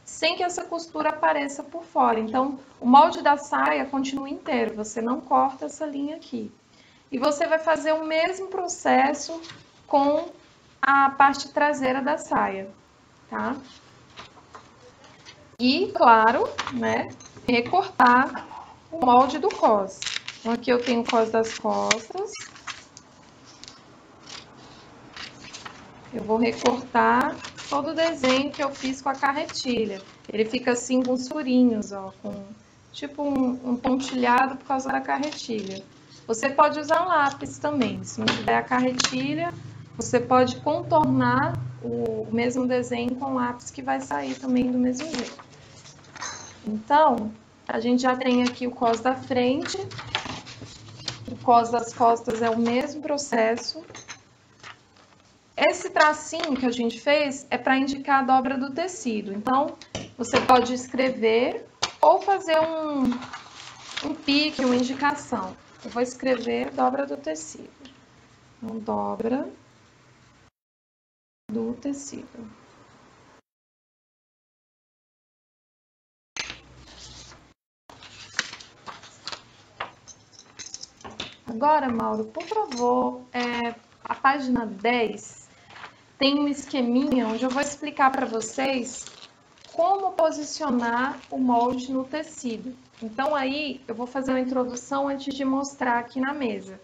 sem que essa costura apareça por fora. Então, o molde da saia continua inteiro, você não corta essa linha aqui. E você vai fazer o mesmo processo com a parte traseira da saia, tá? E, claro, né, recortar o molde do cos. Então, aqui eu tenho o cos das costas. Eu vou recortar todo o desenho que eu fiz com a carretilha. Ele fica assim com os furinhos, ó, com tipo um pontilhado por causa da carretilha. Você pode usar lápis também. Se não tiver a carretilha, você pode contornar o mesmo desenho com lápis que vai sair também do mesmo jeito. Então, a gente já tem aqui o cos da frente. O cos das costas é o mesmo processo. Esse tracinho que a gente fez é para indicar a dobra do tecido. Então, você pode escrever ou fazer um pique, uma indicação. Eu vou escrever dobra do tecido. Então, dobra do tecido. Agora, Mauro, por favor, a página 10... tem um esqueminha onde eu vou explicar para vocês como posicionar o molde no tecido. Então, aí, eu vou fazer uma introdução antes de mostrar aqui na mesa.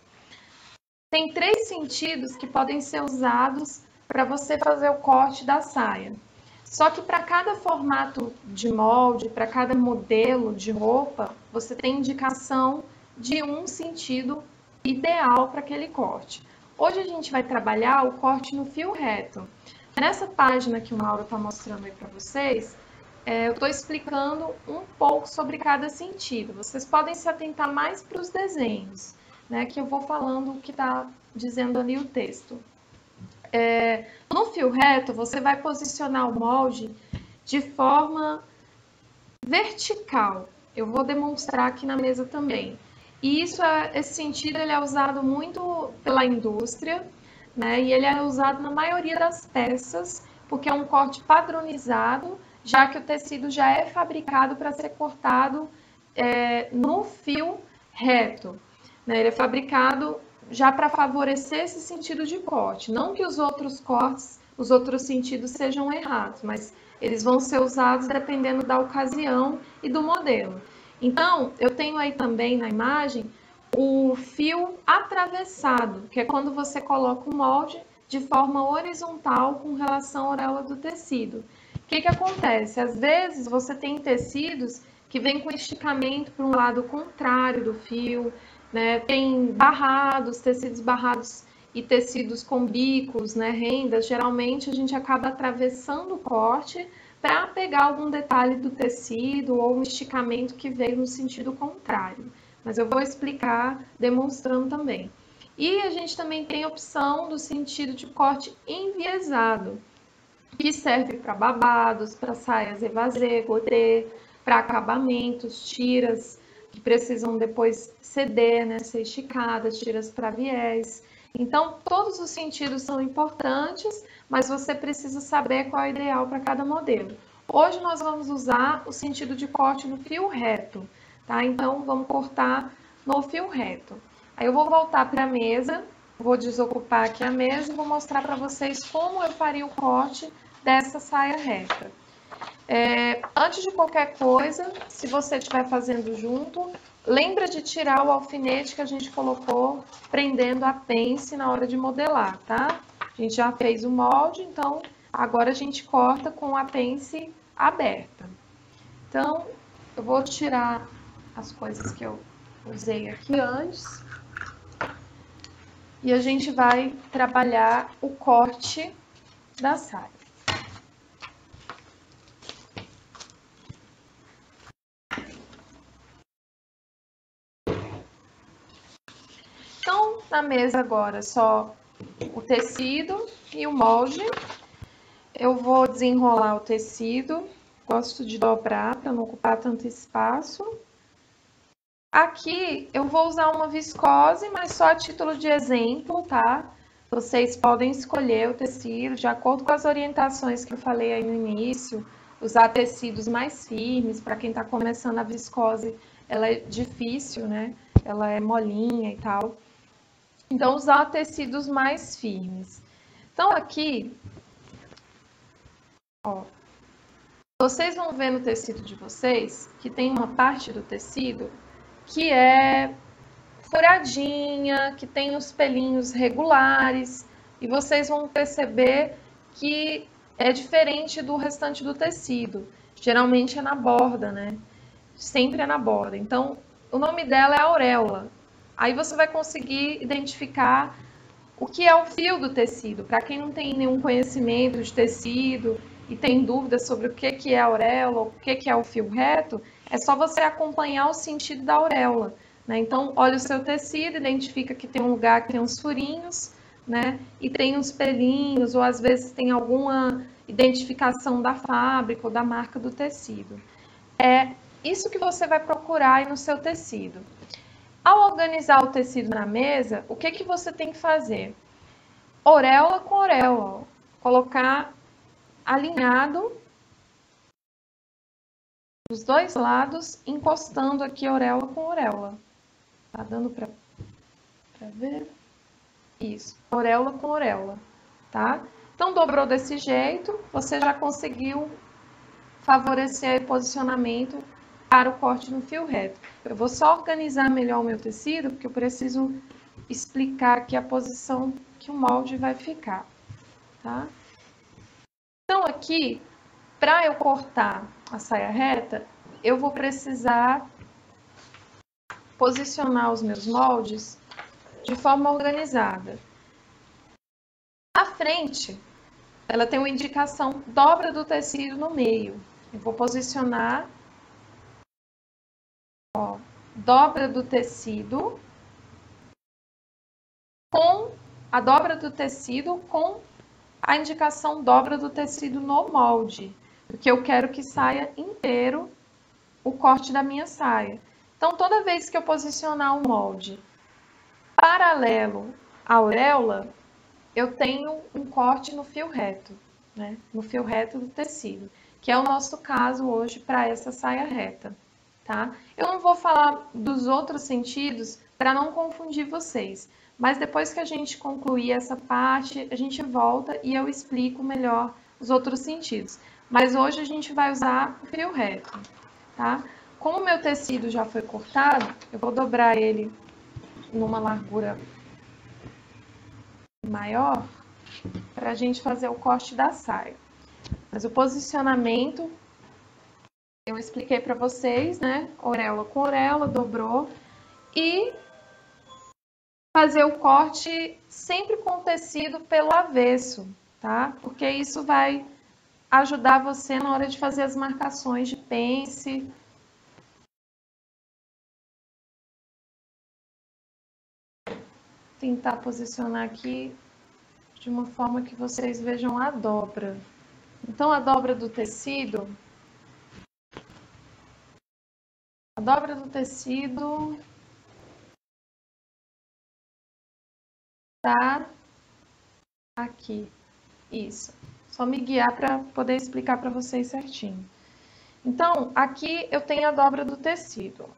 Tem 3 sentidos que podem ser usados para você fazer o corte da saia. Só que para cada formato de molde, para cada modelo de roupa, você tem indicação de um sentido ideal para aquele corte. Hoje a gente vai trabalhar o corte no fio reto. Nessa página que o Mauro está mostrando aí para vocês, eu estou explicando um pouco sobre cada sentido. Vocês podem se atentar mais para os desenhos, né, que eu vou falando o que está dizendo ali o texto. No fio reto, você vai posicionar o molde de forma vertical. Eu vou demonstrar aqui na mesa também. E esse sentido ele é usado muito pela indústria, né? E ele é usado na maioria das peças, porque é um corte padronizado, já que o tecido já é fabricado para ser cortado no fio reto, né? Ele é fabricado já para favorecer esse sentido de corte. Não que os outros cortes, os outros sentidos sejam errados, mas eles vão ser usados dependendo da ocasião e do modelo. Então, eu tenho aí também na imagem o fio atravessado, que é quando você coloca o molde de forma horizontal com relação à auréola do tecido. O que acontece? Às vezes você tem tecidos que vêm com esticamento para um lado contrário do fio, né? Tem barrados, tecidos barrados e tecidos com bicos, né? Rendas. Geralmente a gente acaba atravessando o corte para pegar algum detalhe do tecido ou um esticamento que veio no sentido contrário. Mas eu vou explicar demonstrando também. E a gente também tem a opção do sentido de corte enviesado, que serve para babados, para saias evasê, godê, para acabamentos, tiras que precisam depois ceder, né, ser esticadas, tiras para viés. Então, todos os sentidos são importantes, mas você precisa saber qual é o ideal para cada modelo. Hoje nós vamos usar o sentido de corte no fio reto, tá? Então, vamos cortar no fio reto. Aí eu vou voltar para a mesa, vou desocupar aqui a mesa e vou mostrar para vocês como eu faria o corte dessa saia reta. Antes de qualquer coisa, se você estiver fazendo junto, lembra de tirar o alfinete que a gente colocou prendendo a pence na hora de modelar, tá? A gente já fez o molde, então agora a gente corta com a pence aberta. Então, eu vou tirar as coisas que eu usei aqui antes. E a gente vai trabalhar o corte da saia. Então, na mesa agora só o tecido e o molde. Eu vou desenrolar o tecido, gosto de dobrar para não ocupar tanto espaço. Aqui eu vou usar uma viscose, mas só a título de exemplo, tá? Vocês podem escolher o tecido de acordo com as orientações que eu falei aí no início, usar tecidos mais firmes. Para quem está começando, a viscose, ela é difícil, né? Ela é molinha e tal. Então, usar tecidos mais firmes. Então, aqui, ó, vocês vão ver no tecido de vocês que tem uma parte do tecido que é furadinha, que tem os pelinhos regulares, e vocês vão perceber que é diferente do restante do tecido. Geralmente é na borda, né? Sempre é na borda. Então, o nome dela é auréola. Aí você vai conseguir identificar o que é o fio do tecido. Para quem não tem nenhum conhecimento de tecido e tem dúvidas sobre o que é auréola, o que é o fio reto, é só você acompanhar o sentido da auréola, né? Então, olha o seu tecido, identifica que tem um lugar que tem uns furinhos, né? E tem uns pelinhos, ou às vezes tem alguma identificação da fábrica ou da marca do tecido. É isso que você vai procurar aí no seu tecido. Ao organizar o tecido na mesa, o que você tem que fazer? Auréola com auréola, colocar alinhado dos dois lados, encostando aqui auréola com auréola. Tá dando para ver? Isso, auréola com auréola, tá? Então, dobrou desse jeito, você já conseguiu favorecer o posicionamento para o corte no fio reto. Eu vou só organizar melhor o meu tecido, porque eu preciso explicar aqui a posição que o molde vai ficar, tá? Então, aqui, para eu cortar a saia reta, eu vou precisar posicionar os meus moldes de forma organizada. A frente, ela tem uma indicação dobra do tecido no meio. Eu vou posicionar, ó, dobra do tecido com a dobra do tecido com a indicação dobra do tecido no molde, porque eu quero que saia inteiro o corte da minha saia. Então, toda vez que eu posicionar o molde paralelo à auréola, eu tenho um corte no fio reto, né? No fio reto do tecido, que é o nosso caso hoje para essa saia reta, tá? Eu não vou falar dos outros sentidos para não confundir vocês, mas depois que a gente concluir essa parte, a gente volta e eu explico melhor os outros sentidos. Mas hoje a gente vai usar o fio reto, tá? Como o meu tecido já foi cortado, eu vou dobrar ele numa largura maior para a gente fazer o corte da saia. Mas o posicionamento eu expliquei para vocês, né? Auréola com auréola, dobrou. E fazer o corte sempre com o tecido pelo avesso, tá? Porque isso vai ajudar você na hora de fazer as marcações de pence. Tentar posicionar aqui de uma forma que vocês vejam a dobra. Então, a dobra do tecido tá aqui. Isso. Só me guiar para poder explicar para vocês certinho. Então, aqui eu tenho a dobra do tecido.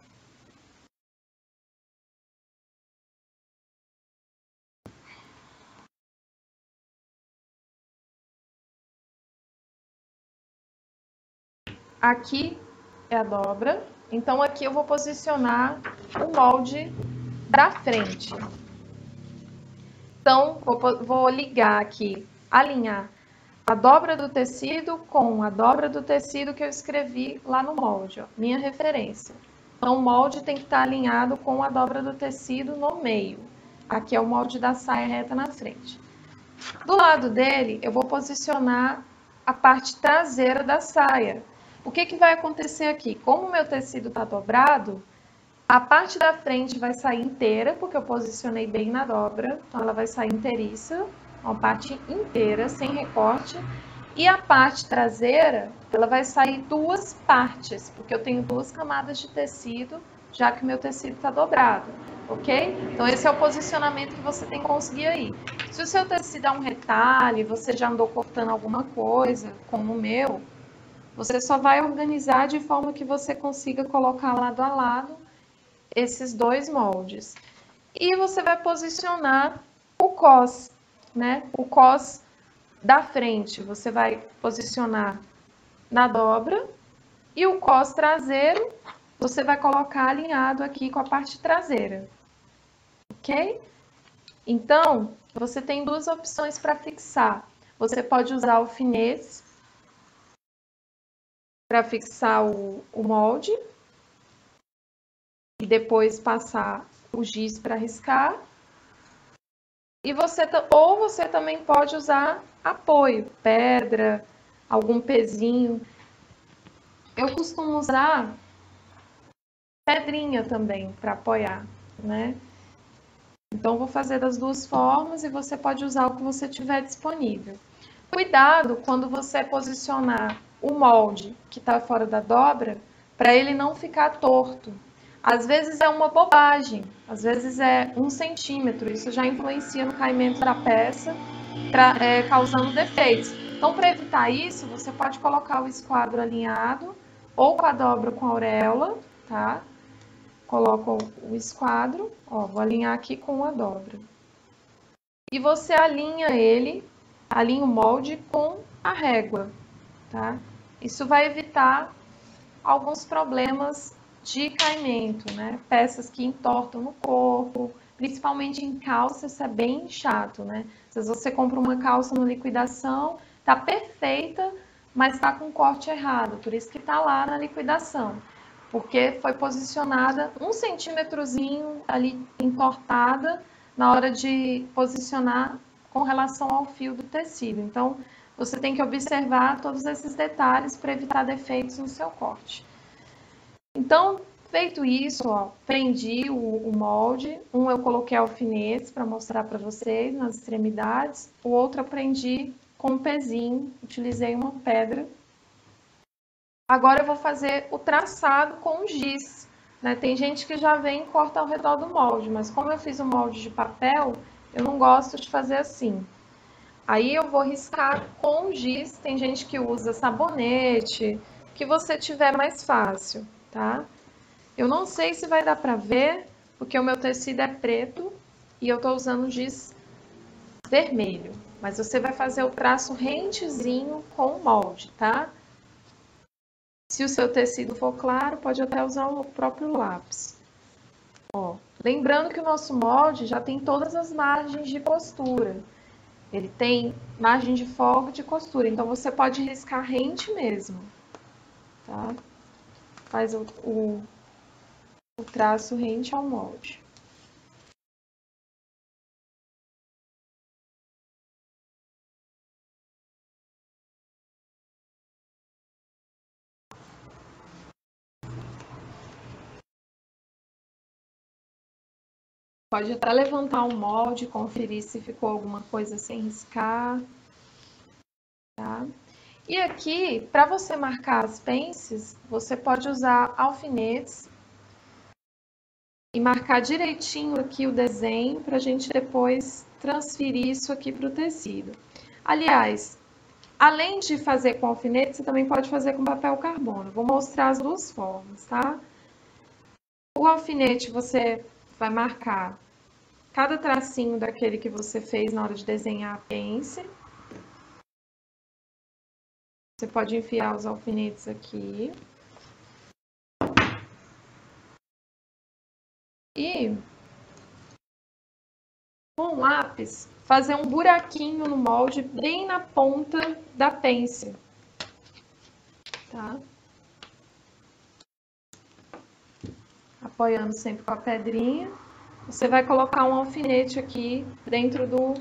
Aqui é a dobra, então aqui eu vou posicionar o molde da frente. Então, vou ligar aqui, alinhar a dobra do tecido com a dobra do tecido que eu escrevi lá no molde, ó, minha referência. Então, o molde tem que estar alinhado com a dobra do tecido no meio. Aqui é o molde da saia reta na frente. Do lado dele, eu vou posicionar a parte traseira da saia. O que vai acontecer aqui? Como o meu tecido está dobrado, a parte da frente vai sair inteira, porque eu posicionei bem na dobra. Então, ela vai sair inteiriça, uma parte inteira, sem recorte. E a parte traseira, ela vai sair duas partes, porque eu tenho duas camadas de tecido, já que o meu tecido está dobrado, ok? Então, esse é o posicionamento que você tem que conseguir aí. Se o seu tecido é um retalho, você já andou cortando alguma coisa, como o meu, você só vai organizar de forma que você consiga colocar lado a lado esses dois moldes. E você vai posicionar o cos, né? O cos da frente, você vai posicionar na dobra e o cos traseiro você vai colocar alinhado aqui com a parte traseira, ok? Então, você tem duas opções para fixar. Você pode usar alfinetes para fixar o molde e depois passar o giz para riscar. E você também pode usar apoio, pedra, algum pezinho. Eu costumo usar pedrinha também para apoiar, né? Então, vou fazer das duas formas e você pode usar o que você tiver disponível. Cuidado quando você posicionar o molde que está fora da dobra, para ele não ficar torto. Às vezes é uma bobagem, às vezes é 1 centímetro, isso já influencia no caimento da peça, causando defeitos. Então, para evitar isso, você pode colocar o esquadro alinhado ou com a dobra com a auréola, tá? Coloco o esquadro, ó, vou alinhar aqui com a dobra. E você alinha o molde com a régua, tá? Isso vai evitar alguns problemas de caimento, né? Peças que entortam no corpo, principalmente em calça, isso é bem chato, né? Às vezes você compra uma calça no liquidação, tá perfeita, mas tá com corte errado, por isso que tá lá na liquidação. Porque foi posicionada 1 centímetrozinho ali entortada na hora de posicionar com relação ao fio do tecido. Então, você tem que observar todos esses detalhes para evitar defeitos no seu corte. Então, feito isso, ó, prendi o molde. Um eu coloquei alfinetes para mostrar para vocês nas extremidades. O outro eu prendi com um pezinho, utilizei uma pedra. Agora eu vou fazer o traçado com giz, né? Tem gente que já vem e corta ao redor do molde, mas como eu fiz o molde de papel, eu não gosto de fazer assim. Aí eu vou riscar com giz, tem gente que usa sabonete, que você tiver mais fácil, tá? Eu não sei se vai dar pra ver, porque o meu tecido é preto e eu tô usando giz vermelho. Mas você vai fazer o traço rentezinho com o molde, tá? Se o seu tecido for claro, pode até usar o próprio lápis. Ó, lembrando que o nosso molde já tem todas as margens de costura. Ele tem margem de folga e de costura, então você pode riscar rente mesmo, tá? Faz o traço rente ao molde. Pode até levantar o molde, conferir se ficou alguma coisa sem riscar, tá? E aqui, para você marcar as pences, você pode usar alfinetes e marcar direitinho aqui o desenho para a gente depois transferir isso aqui para o tecido. Aliás, além de fazer com alfinete, você também pode fazer com papel carbono. Vou mostrar as duas formas, tá? O alfinete você vai marcar cada tracinho daquele que você fez na hora de desenhar a pence. Você pode enfiar os alfinetes aqui. E com o lápis, fazer um buraquinho no molde bem na ponta da pence, tá? Apoiando sempre com a pedrinha. Você vai colocar um alfinete aqui dentro do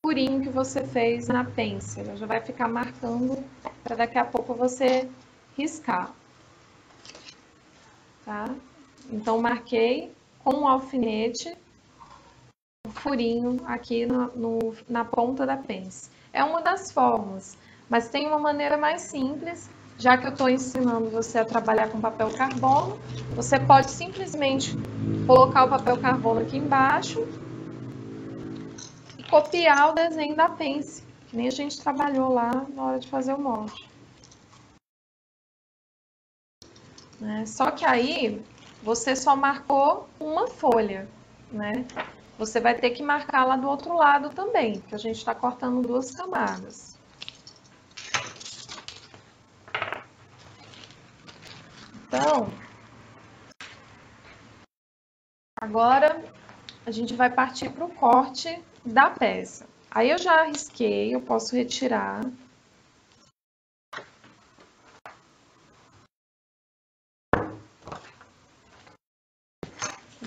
furinho que você fez na pence. Ela já vai ficar marcando para daqui a pouco você riscar, tá? Então, marquei com um alfinete o furinho aqui na ponta da pence. É uma das formas, mas tem uma maneira mais simples. Já que eu estou ensinando você a trabalhar com papel carbono, você pode simplesmente colocar o papel carbono aqui embaixo e copiar o desenho da pence, que nem a gente trabalhou lá na hora de fazer o molde. Só que aí você só marcou uma folha, né? Você vai ter que marcar lá do outro lado também, porque a gente está cortando 2 camadas. Então, agora a gente vai partir para o corte da peça. Aí eu já risquei, eu posso retirar.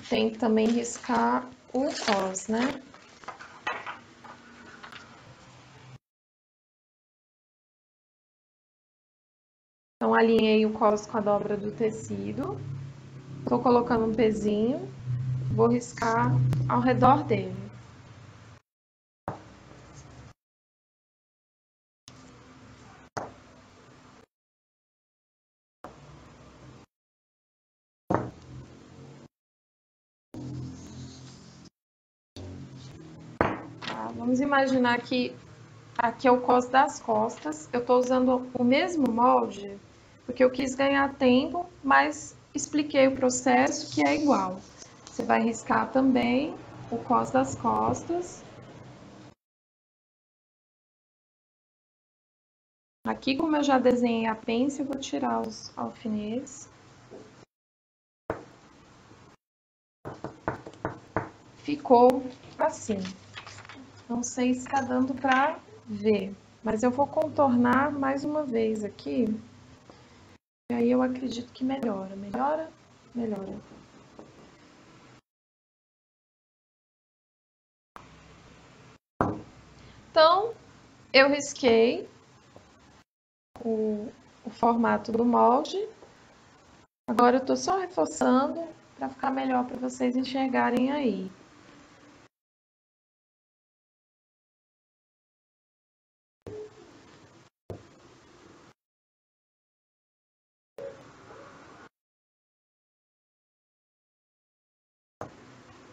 Tem que também riscar o cos, né? Então, alinhei o cos com a dobra do tecido. Tô colocando um pezinho. Vou riscar ao redor dele. Tá? Vamos imaginar que aqui é o cos das costas. Eu tô usando o mesmo molde, porque eu quis ganhar tempo, mas expliquei o processo que é igual. Você vai riscar também o cos das costas. Aqui, como eu já desenhei a pence, eu vou tirar os alfinetes. Ficou assim. Não sei se está dando para ver, mas eu vou contornar mais uma vez aqui. E aí eu acredito que melhora. Melhora? Melhora. Então, eu risquei o formato do molde. Agora eu tô só reforçando para ficar melhor para vocês enxergarem aí.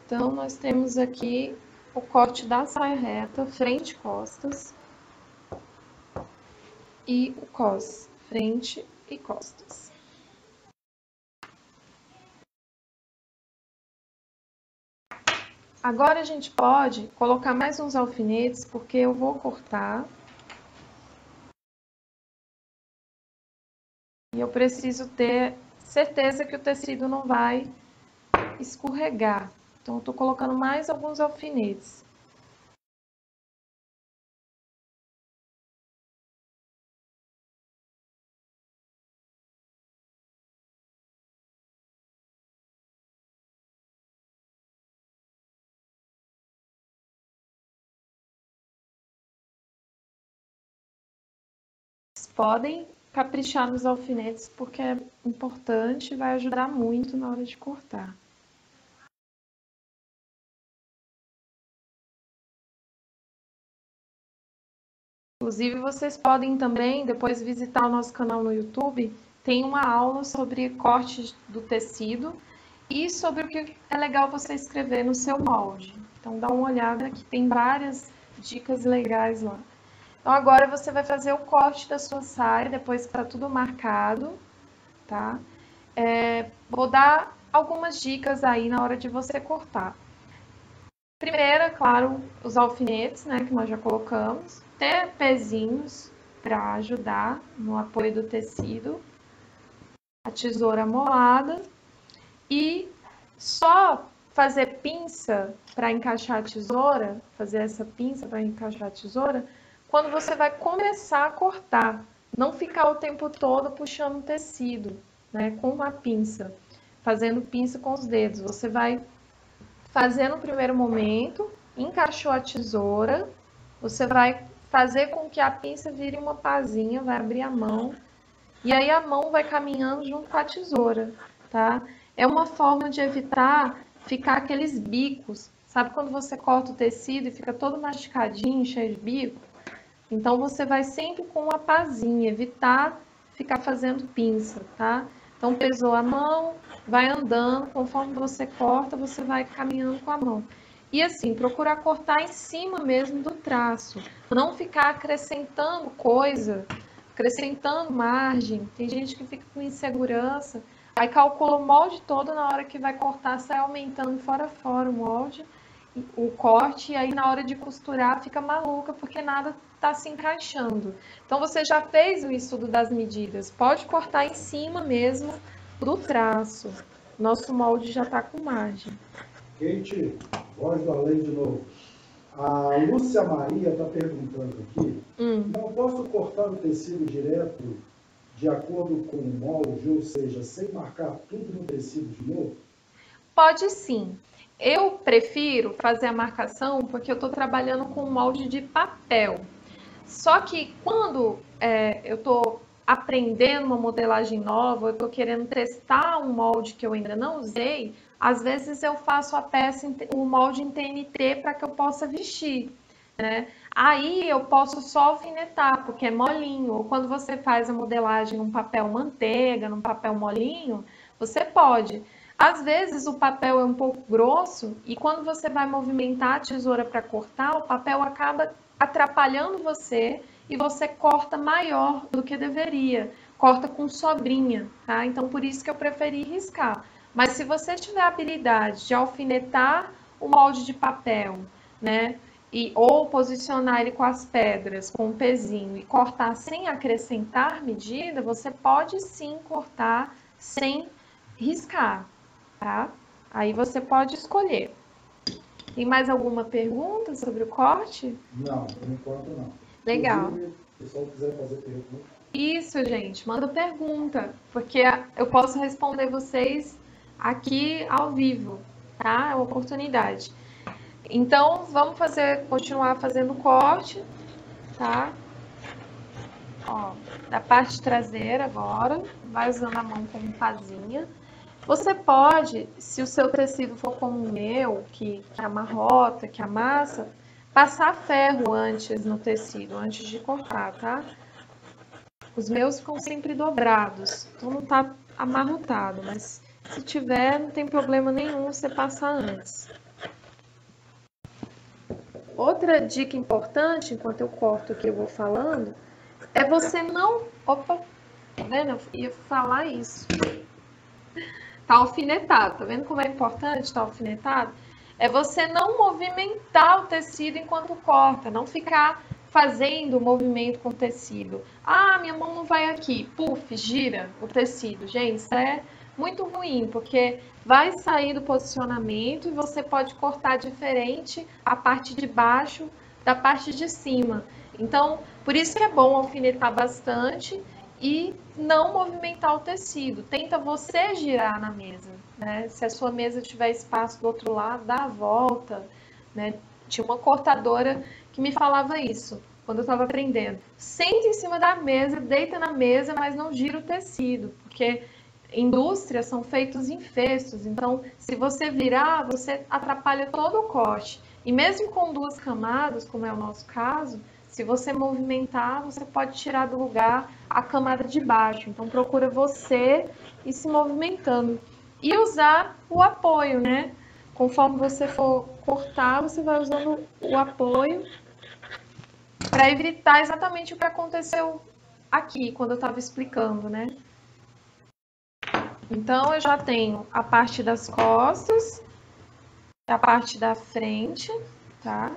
Então, nós temos aqui o corte da saia reta, frente e costas, e o cos, frente e costas. Agora a gente pode colocar mais uns alfinetes, porque eu vou cortar. E eu preciso ter certeza que o tecido não vai escorregar. Então, eu tô colocando mais alguns alfinetes. Podem caprichar nos alfinetes porque é importante e vai ajudar muito na hora de cortar. Inclusive, vocês podem também depois visitar o nosso canal no YouTube. Tem uma aula sobre corte do tecido e sobre o que é legal você escrever no seu molde. Então, dá uma olhada que tem várias dicas legais lá. Então, agora você vai fazer o corte da sua saia, depois que está tudo marcado, tá? Vou dar algumas dicas aí na hora de você cortar. Primeira, claro, os alfinetes, né, que nós já colocamos. Ter pezinhos para ajudar no apoio do tecido. A tesoura molada. E só fazer pinça para encaixar a tesoura, fazer essa pinça para encaixar a tesoura, quando você vai começar a cortar. Não ficar o tempo todo puxando o tecido, né, com uma pinça, fazendo pinça com os dedos. Você vai fazer no primeiro momento, encaixou a tesoura, você vai fazer com que a pinça vire uma pazinha, vai abrir a mão, e aí a mão vai caminhando junto com a tesoura, tá? É uma forma de evitar ficar aqueles bicos. Sabe quando você corta o tecido e fica todo masticadinho, cheio de bico? Então você vai sempre com uma pazinha, evitar ficar fazendo pinça, tá? Então pesou a mão, vai andando, conforme você corta, você vai caminhando com a mão. E assim, procurar cortar em cima mesmo do traço, não ficar acrescentando coisa, acrescentando margem. Tem gente que fica com insegurança, aí calcula o molde todo, na hora que vai cortar, sai aumentando fora a fora o molde, o corte, e aí na hora de costurar fica maluca, porque nada está se encaixando. Então você já fez o estudo das medidas, pode cortar em cima mesmo do traço. Nosso molde já está com margem. Kate, voz do além de novo. A Lúcia Maria está perguntando aqui, não posso cortar o tecido direto de acordo com o molde, ou seja, sem marcar tudo no tecido de novo? Pode sim. Eu prefiro fazer a marcação porque eu estou trabalhando com molde de papel. Só que quando eu estou aprendendo uma modelagem nova, eu estou querendo testar um molde que eu ainda não usei, às vezes eu faço a peça, o molde em TNT para que eu possa vestir, né? Aí eu posso só alfinetar, porque é molinho. Ou quando você faz a modelagem num papel manteiga, num papel molinho, você pode. Às vezes o papel é um pouco grosso e quando você vai movimentar a tesoura para cortar, o papel acaba atrapalhando você e você corta maior do que deveria, corta com sobrinha, tá? Então por isso que eu preferi riscar. Mas se você tiver a habilidade de alfinetar o molde de papel, né? Ou posicionar ele com as pedras, com o pezinho e cortar sem acrescentar medida, você pode sim cortar sem riscar, tá? Aí você pode escolher. Tem mais alguma pergunta sobre o corte? Não, por enquanto não. Legal. Se o pessoal quiser fazer pergunta. Isso, gente, manda pergunta, porque eu posso responder vocês aqui ao vivo, tá? É uma oportunidade. Então, vamos continuar fazendo o corte, tá? Ó, da parte traseira agora, vai usando a mão como pazinha. Você pode, se o seu tecido for como o meu, que amarrota, que amassa, passar ferro antes no tecido, antes de cortar, tá? Os meus ficam sempre dobrados, então não tá amarrotado, mas se tiver, não tem problema nenhum você passar antes. Outra dica importante, enquanto eu corto aqui, eu vou falando, é você não... Opa, tá vendo? Eu ia falar isso. Tá alfinetado, tá vendo como é importante estar alfinetado? É você não movimentar o tecido enquanto corta, não ficar fazendo o movimento com o tecido. Ah, minha mão não vai aqui, puf, gira o tecido. Gente, isso é muito ruim, porque vai sair do posicionamento e você pode cortar diferente a parte de baixo da parte de cima. Então, por isso que é bom alfinetar bastante e não movimentar o tecido. Tenta você girar na mesa, né? Se a sua mesa tiver espaço do outro lado, dá a volta, né? Tinha uma cortadora que me falava isso quando eu estava aprendendo. Senta em cima da mesa, deita na mesa, mas não gira o tecido, porque indústrias são feitos em festos, então se você virar, você atrapalha todo o corte. E mesmo com duas camadas, como é o nosso caso, se você movimentar, você pode tirar do lugar a camada de baixo. Então procura você ir se movimentando. E usar o apoio, né? Conforme você for cortar, você vai usando o apoio para evitar exatamente o que aconteceu aqui, quando eu estava explicando, né? Então, eu já tenho a parte das costas, a parte da frente, tá?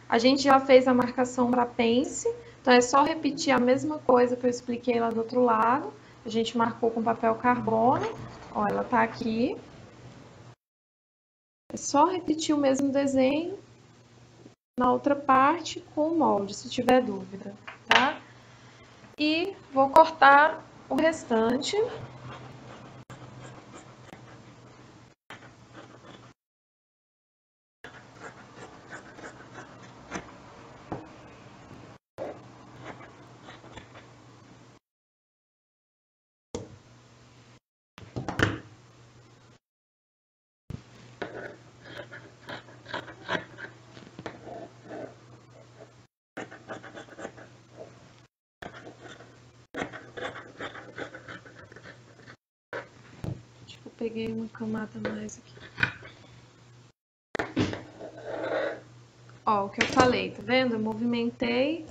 A gente já fez a marcação para pence, então é só repetir a mesma coisa que eu expliquei lá do outro lado. A gente marcou com papel carbono, ó, ela tá aqui. É só repetir o mesmo desenho na outra parte com o molde, se tiver dúvida, tá? E vou cortar o restante. Peguei uma camada mais aqui. Ó, o que eu falei, tá vendo? Eu movimentei,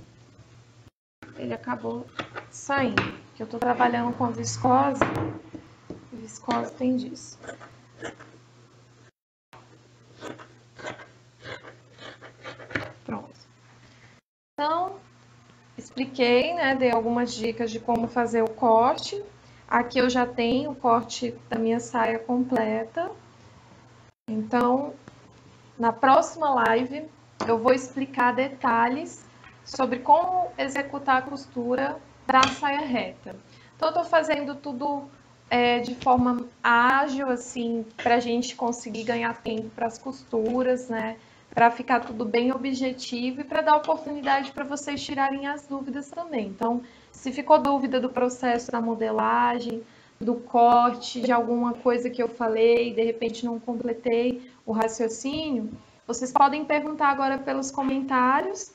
ele acabou saindo. Porque eu tô trabalhando com viscose, e viscose tem disso. Pronto. Então, expliquei, né? Dei algumas dicas de como fazer o corte. Aqui eu já tenho o corte da minha saia completa. Então, na próxima live, eu vou explicar detalhes sobre como executar a costura da saia reta. Então, eu tô fazendo tudo de forma ágil, assim, pra gente conseguir ganhar tempo para as costuras, né? Para ficar tudo bem objetivo e para dar oportunidade para vocês tirarem as dúvidas também. Então, se ficou dúvida do processo da modelagem, do corte, de alguma coisa que eu falei, de repente não completei o raciocínio, vocês podem perguntar agora pelos comentários.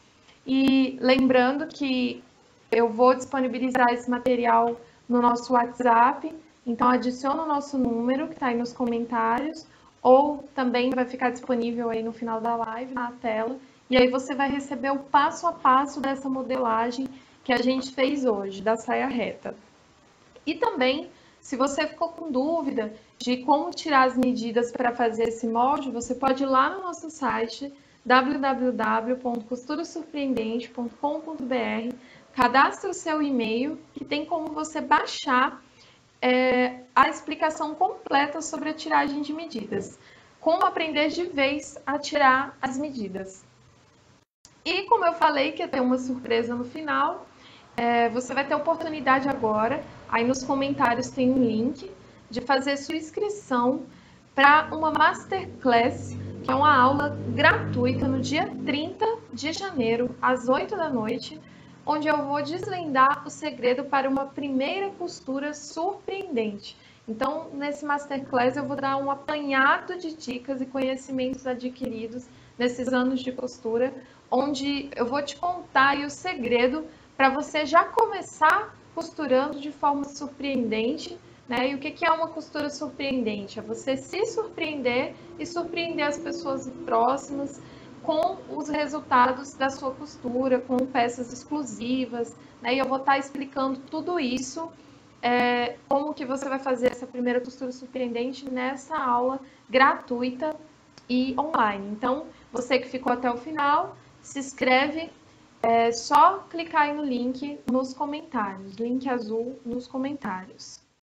E lembrando que eu vou disponibilizar esse material no nosso WhatsApp, então adiciona o nosso número que está aí nos comentários, ou também vai ficar disponível aí no final da live, na tela, e aí você vai receber o passo a passo dessa modelagem que a gente fez hoje, da saia reta. E também, se você ficou com dúvida de como tirar as medidas para fazer esse molde, você pode ir lá no nosso site www.costurasurpreendente.com.br, cadastre o seu e-mail e tem como você baixar a explicação completa sobre a tiragem de medidas. Como aprender de vez a tirar as medidas. E como eu falei que ia ter uma surpresa no final, você vai ter a oportunidade agora, aí nos comentários tem um link, de fazer sua inscrição para uma Masterclass, que é uma aula gratuita no dia 30 de janeiro, às 8 da noite, onde eu vou desvendar o segredo para uma primeira costura surpreendente. Então, nesse Masterclass eu vou dar um apanhado de dicas e conhecimentos adquiridos nesses anos de costura, onde eu vou te contar aí o segredo para você já começar costurando de forma surpreendente, né? E o que é uma costura surpreendente? É você se surpreender e surpreender as pessoas próximas com os resultados da sua costura, com peças exclusivas, né? E eu vou estar explicando tudo isso, como que você vai fazer essa primeira costura surpreendente nessa aula gratuita e online. Então, você que ficou até o final, se inscreve, é só clicar aí no link nos comentários, link azul nos comentários.